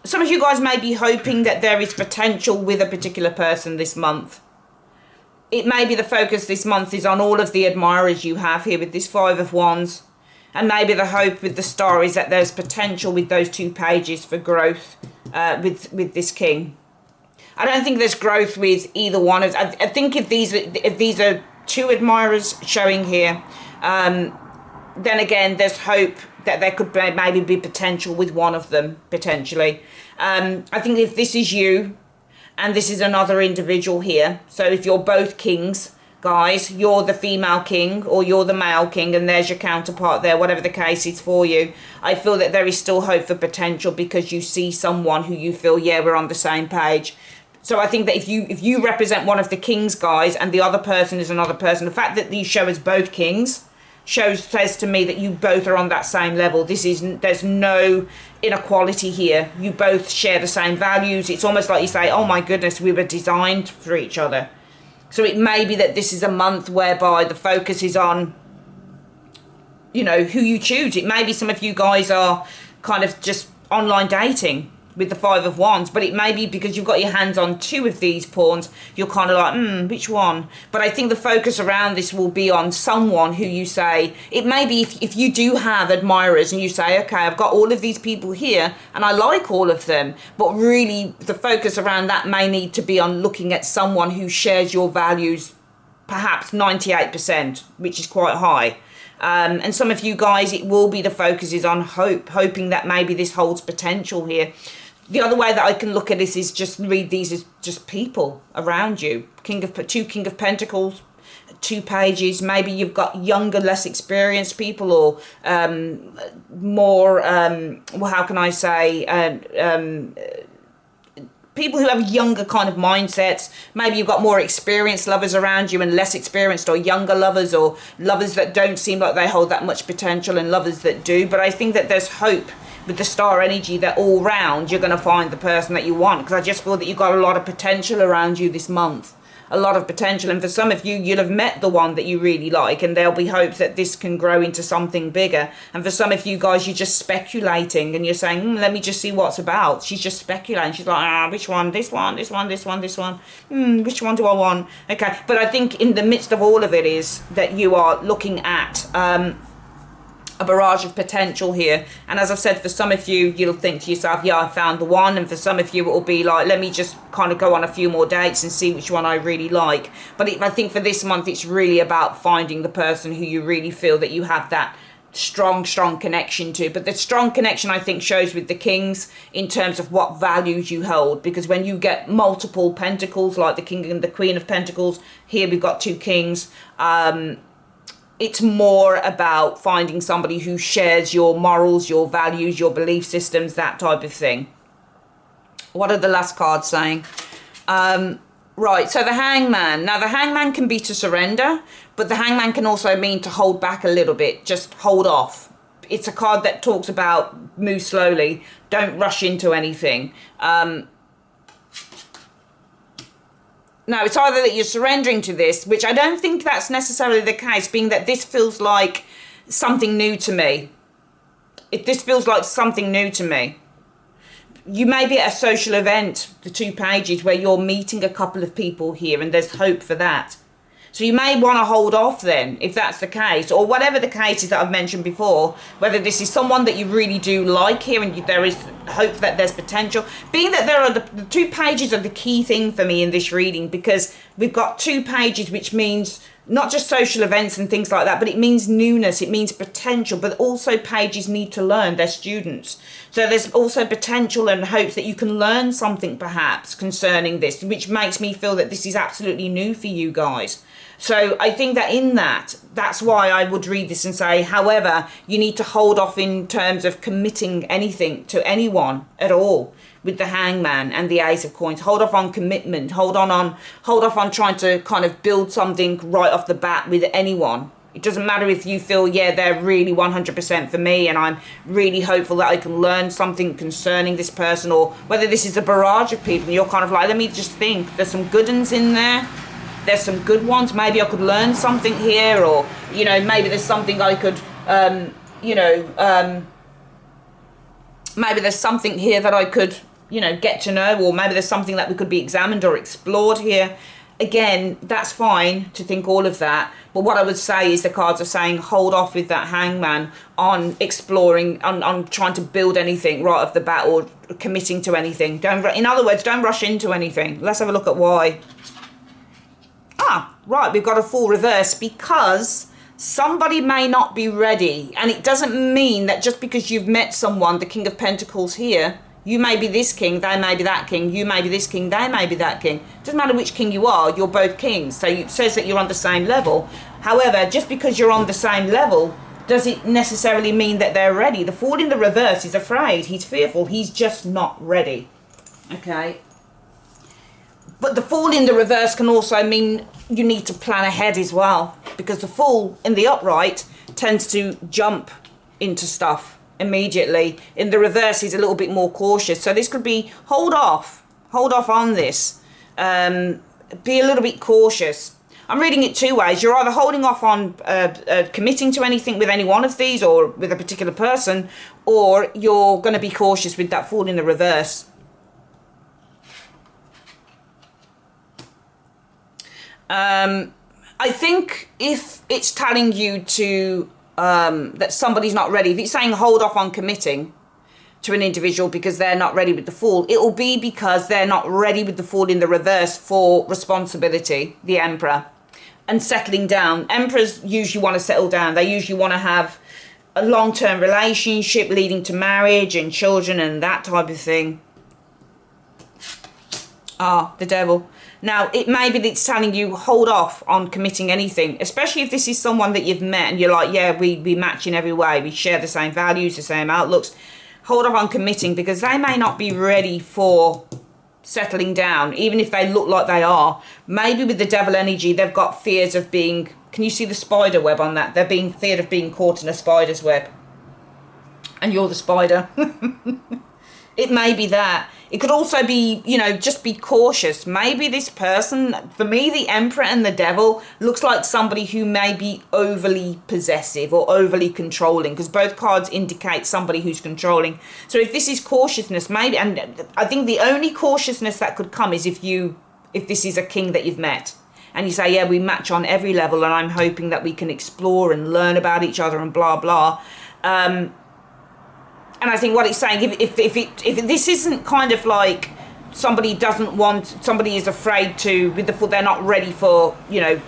Some of you guys may be hoping that there is potential with a particular person this month. It may be the focus this month is on all of the admirers you have here with this 5 of Wands. And maybe the hope with the Star is that there's potential with those 2 pages for growth with this king. I don't think there's growth with either one of. I think if these are 2 admirers showing here, then again there's hope that there could maybe be potential with one of them potentially. I think if this is you and this is another individual here, so if you're both kings, guys, you're the female king or you're the male king and there's your counterpart there, whatever the case is for you, I feel that there is still hope for potential because you see someone who you feel, yeah, we're on the same page. So I think that if you represent one of the kings, guys, and the other person is another person, the fact that these show as both kings says to me that you both are on that same level. There's no inequality here. You both share the same values. It's almost like you say, oh my goodness, we were designed for each other. So it may be that this is a month whereby the focus is on, you know, who you choose. It may be some of you guys are kind of just online dating with the 5 of Wands, but it may be because you've got your hands on 2 of these pawns, you're kind of like, which one? But I think the focus around this will be on someone who you say, it may be if you do have admirers and you say, okay, I've got all of these people here and I like all of them, but really the focus around that may need to be on looking at someone who shares your values, perhaps 98%, which is quite high. And some of you guys, it will be the focus is on hoping that maybe this holds potential here. The other way that I can look at this is just read these as just people around you. King of Pentacles, 2 pages. Maybe you've got younger, less experienced people, or more. Well, how can I say? people who have younger kind of mindsets. Maybe you've got more experienced lovers around you and less experienced or younger lovers, or lovers that don't seem like they hold that much potential and lovers that do. But I think that there's hope with the star energy that all round you're going to find the person that you want, because I just feel that you've got a lot of potential around you this month. A lot of potential, and for some of you, you'll have met the one that you really like, and there'll be hopes that this can grow into something bigger. And for some of you guys, you're just speculating, and you're saying, let me just see what's about. She's just speculating. She's like, which one? This one, this one, this one, this one. Which one do I want? Okay, but I think in the midst of all of it is that you are looking at a barrage of potential here. And as I've said, for some of you, you'll think to yourself, yeah, I found the one. And for some of you, it will be like, let me just kind of go on a few more dates and see which one I really like. But I think for this month, it's really about finding the person who you really feel that you have that strong connection to. But the strong connection, I think, shows with the kings in terms of what values you hold. Because when you get multiple pentacles, like the king and the queen of pentacles, here we've got two kings, it's more about finding somebody who shares your morals, your values, your belief systems, that type of thing. What are the last cards saying? Right, so the hangman. Now, the hangman can be to surrender, but the hangman can also mean to hold back a little bit, just hold off. It's a card that talks about move slowly, don't rush into anything. No, it's either that you're surrendering to this, which I don't think that's necessarily the case, being that this feels like something new to me. This feels like something new to me. You may be at a social event, the 2 pages, where you're meeting a couple of people here, and there's hope for that. So you may want to hold off then, if that's the case, or whatever the case is that I've mentioned before, whether this is someone that you really do like here and there is hope that there's potential. Being that there are the 2 pages are the key thing for me in this reading, because we've got 2 pages, which means not just social events and things like that, but it means newness, it means potential, but also pages need to learn, they're students. So there's also potential and hopes that you can learn something perhaps concerning this, which makes me feel that this is absolutely new for you guys. So I think that in that's why I would read this and say, however, you need to hold off in terms of committing anything to anyone at all with the hangman and the ace of coins. Hold off on commitment. Hold off on trying to kind of build something right off the bat with anyone. It doesn't matter if you feel, yeah, they're really 100% for me and I'm really hopeful that I can learn something concerning this person, or whether this is a barrage of people and you're kind of like, let me just think, there's some good ones in there. There's some good ones. Maybe I could learn something here, or, you know, maybe there's something I could, maybe there's something here that I could, you know, get to know, or maybe there's something that we could be examined or explored here. Again, that's fine to think all of that. But what I would say is the cards are saying hold off with that hangman on exploring, on trying to build anything right off the bat or committing to anything. In other words, don't rush into anything. Let's have a look at why. Right, we've got a full reverse because somebody may not be ready. And it doesn't mean that just because you've met someone, the King of Pentacles here, you may be this king, they may be that king, you may be this king, they may be that king. It doesn't matter which king you are, you're both kings. So it says that you're on the same level. However, just because you're on the same level, does it necessarily mean that they're ready? The Fool in the reverse is afraid, he's fearful, he's just not ready. Okay. But the Fool in the reverse can also mean you need to plan ahead as well, because the Fool in the upright tends to jump into stuff immediately. In the reverse, he's a little bit more cautious. So this could be hold off on this. Be a little bit cautious. I'm reading it 2 ways. You're either holding off on committing to anything with any one of these or with a particular person, or you're going to be cautious with that Fool in the reverse. I think if it's telling you to that somebody's not ready, if it's saying hold off on committing to an individual because they're not ready with the Fool, it will be because they're not ready with the Fool in the reverse for responsibility, the Emperor, and settling down. Emperors usually want to settle down. They usually want to have a long-term relationship leading to marriage and children and that type of thing. The Devil. Now, it may be that it's telling you hold off on committing anything, especially if this is someone that you've met and you're like, yeah, we match in every way. We share the same values, the same outlooks. Hold off on committing because they may not be ready for settling down, even if they look like they are. Maybe with the devil energy, they've got fears of being, can you see the spider web on that? They're being feared of being caught in a spider's web. And you're the spider. It may be that. It could also be, you know, just be cautious. Maybe this person, for me, the Emperor and the Devil looks like somebody who may be overly possessive or overly controlling, because both cards indicate somebody who's controlling. So if this is cautiousness, maybe, and I think the only cautiousness that could come is if this is a king that you've met and you say, yeah, we match on every level and I'm hoping that we can explore and learn about each other and blah, blah. And I think what it's saying, if this isn't kind of like somebody is afraid to, with the Fool, they're not ready for, you know,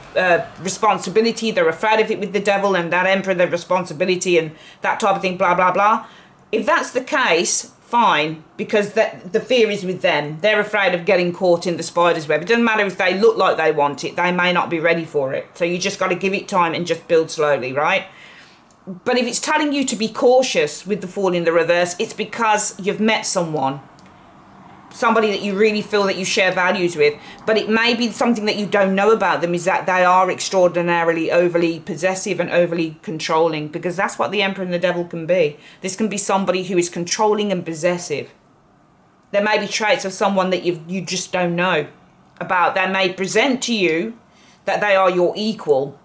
responsibility, they're afraid of it with the Devil and that Emperor, their responsibility and that type of thing, blah, blah, blah. If that's the case, fine, because the fear is with them. They're afraid of getting caught in the spider's web. It doesn't matter if they look like they want it, they may not be ready for it. So you just got to give it time and just build slowly, right? But if it's telling you to be cautious with the Fool in the reverse, it's because you've met somebody that you really feel that you share values with. But it may be something that you don't know about them, is that they are extraordinarily overly possessive and overly controlling, because that's what the Emperor and the Devil can be. This can be somebody who is controlling and possessive. There may be traits of someone that you just don't know about. They may present to you that they are your equal,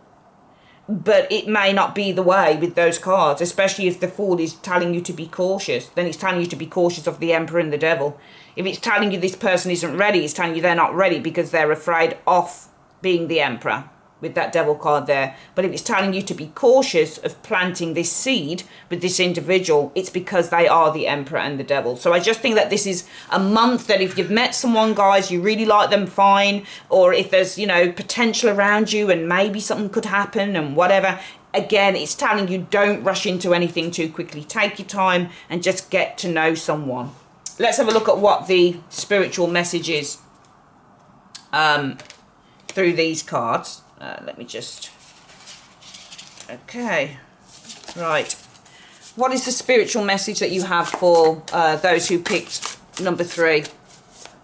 but it may not be the way with those cards, especially if the Fool is telling you to be cautious. Then it's telling you to be cautious of the Emperor and the Devil. If it's telling you this person isn't ready, it's telling you they're not ready because they're afraid of being the Emperor with that Devil card there. But if it's telling you to be cautious of planting this seed with this individual, it's because they are the Emperor and the Devil. So I just think that this is a month that if you've met someone, guys, you really like them, fine. Or if there's, you know, potential around you and maybe something could happen and whatever. Again, it's telling you don't rush into anything too quickly. Take your time and just get to know someone. Let's have a look at what the spiritual message is through these cards. Let me just... Okay. Right. What is the spiritual message that you have for those who picked number 3?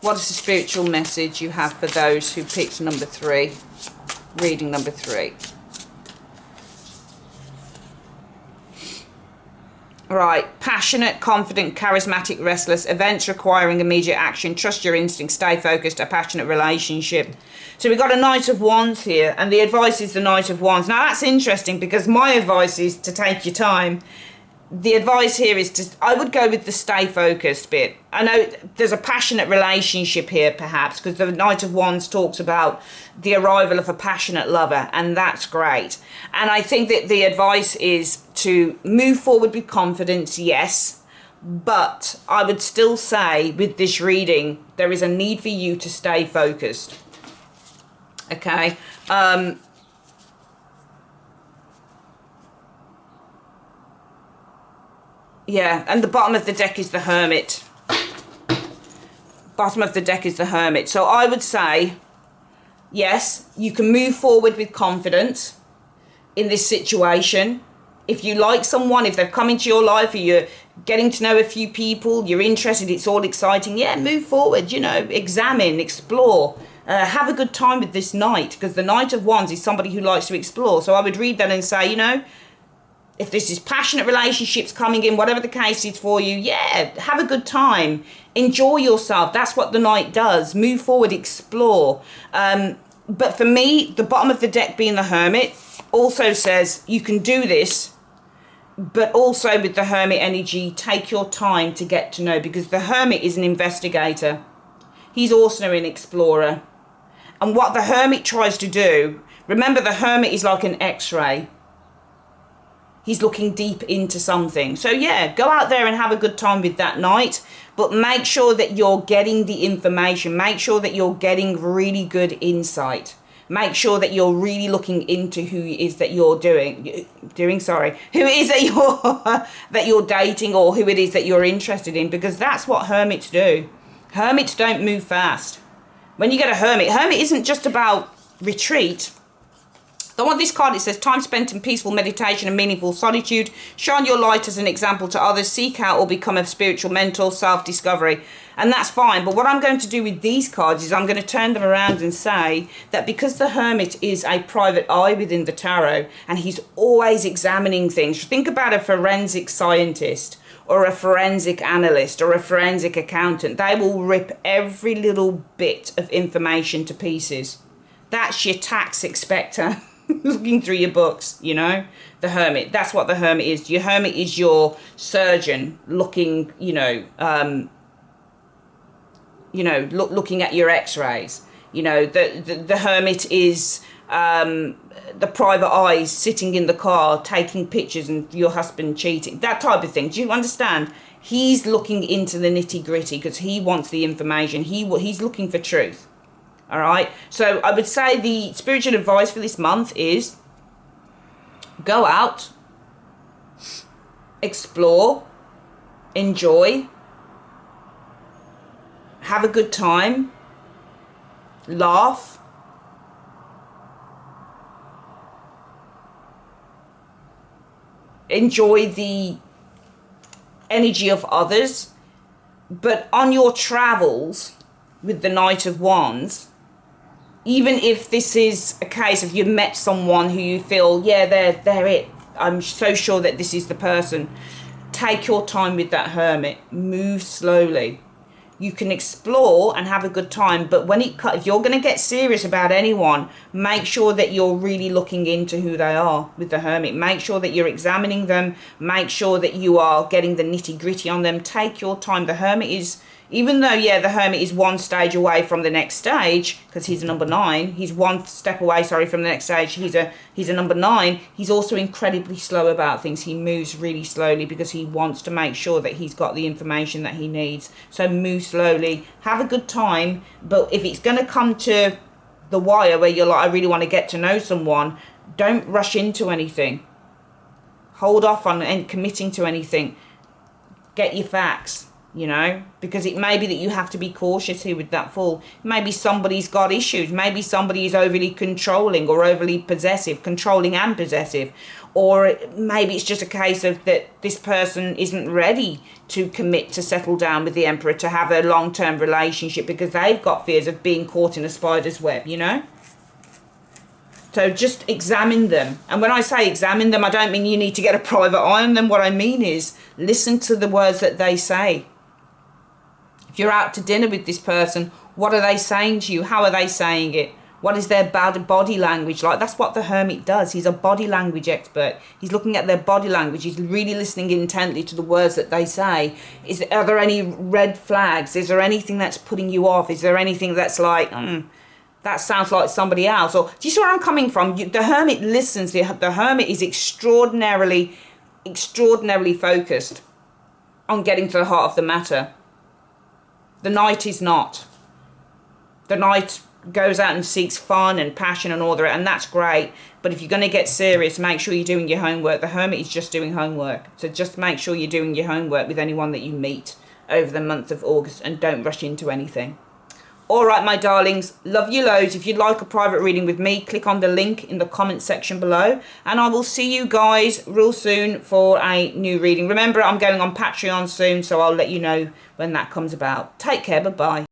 What is the spiritual message you have for those who picked number 3? Reading number 3. Right. Passionate, confident, charismatic, restless, events requiring immediate action, trust your instincts, stay focused, a passionate relationship. So we've got a Knight of Wands here, and the advice is the Knight of Wands. Now that's interesting because my advice is to take your time. The advice here is to, I would go with the stay focused bit. I know there's a passionate relationship here perhaps, because the Knight of Wands talks about the arrival of a passionate lover, and that's great. And I think that the advice is to move forward with confidence, yes, but I would still say with this reading, there is a need for you to stay focused. Okay. Yeah, and the bottom of the deck is the Hermit. Bottom of the deck is the Hermit. So I would say, yes, you can move forward with confidence in this situation. If you like someone, if they've come into your life, or you're getting to know a few people, you're interested, it's all exciting, yeah, move forward, you know, examine, explore. Have a good time with this Knight, because the Knight of Wands is somebody who likes to explore. So I would read that and say, you know, if this is passionate relationships coming in, whatever the case is for you, yeah, have a good time. Enjoy yourself. That's what the Knight does. Move forward, explore. But for me, the bottom of the deck being the Hermit also says you can do this, but also with the Hermit energy, take your time to get to know, because the Hermit is an investigator. He's also an explorer. And what the Hermit tries to do, remember the Hermit is like an X-ray. He's looking deep into something. So yeah, go out there and have a good time with that Knight, but make sure that you're getting the information. Make sure that you're getting really good insight. Make sure that you're really looking into who it is that you're who it is that you're dating, or who it is that you're interested in, because that's what Hermits do. Hermits don't move fast. When you get a Hermit isn't just about retreat. So on this card, it says, time spent in peaceful meditation and meaningful solitude. Shine your light as an example to others. Seek out or become a spiritual mentor, self-discovery. And that's fine. But what I'm going to do with these cards is I'm going to turn them around and say that because the Hermit is a private eye within the tarot, and he's always examining things. Think about a forensic scientist or a forensic analyst or a forensic accountant. They will rip every little bit of information to pieces. That's your tax inspector. Looking through your books, you know, the Hermit. That's what the Hermit is. Your Hermit is your surgeon looking, looking at your x-rays. You know, the Hermit is the private eyes sitting in the car taking pictures and your husband cheating, that type of thing. Do you understand? He's looking into the nitty-gritty because he wants the information. He's looking for truth. All right, so I would say the spiritual advice for this month is go out, explore, enjoy, have a good time, laugh, enjoy the energy of others, but on your travels with the Knight of Wands, even if this is a case of you met someone who you feel, yeah, they're it, I'm so sure that this is the person, take your time with that Hermit, move slowly. You can explore and have a good time, but if you're going to get serious about anyone, make sure that you're really looking into who they are with the Hermit. Make sure that you're examining them. Make sure that you are getting the nitty-gritty on them. Take your time. The Hermit is, even though, yeah, the Hermit is one stage away from the next stage, because he's a number 9. He's one step away, from the next stage. He's a number 9. He's also incredibly slow about things. He moves really slowly because he wants to make sure that he's got the information that he needs. So move slowly, have a good time. But if it's going to come to the wire where you're like, I really want to get to know someone, don't rush into anything. Hold off on committing to anything. Get your facts. You know, because it may be that you have to be cautious here with that Fool. Maybe somebody's got issues. Maybe somebody is overly controlling or overly possessive, controlling and possessive. Or maybe it's just a case of that this person isn't ready to commit to settle down with the Emperor, to have a long-term relationship because they've got fears of being caught in a spider's web, you know? So just examine them. And when I say examine them, I don't mean you need to get a private eye on them. What I mean is listen to the words that they say. If you're out to dinner with this person, what are they saying to you? How are they saying it? What is their bad body language like? That's what the Hermit does. He's a body language expert. He's looking at their body language. He's really listening intently to the words that they say. Are there any red flags? Is there anything that's putting you off? Is there anything that's like, that sounds like somebody else? Or do you see where I'm coming from? The Hermit listens. The Hermit is extraordinarily focused on getting to the heart of the matter. The Knight is not. The Knight goes out and seeks fun and passion and all that, and that's great. But if you're going to get serious, make sure you're doing your homework. The Hermit is just doing homework. So just make sure you're doing your homework with anyone that you meet over the month of August, and don't rush into anything. All right, my darlings, love you loads. If you'd like a private reading with me, click on the link in the comment section below, and I will see you guys real soon for a new reading. Remember, I'm going on Patreon soon, so I'll let you know when that comes about. Take care, bye-bye.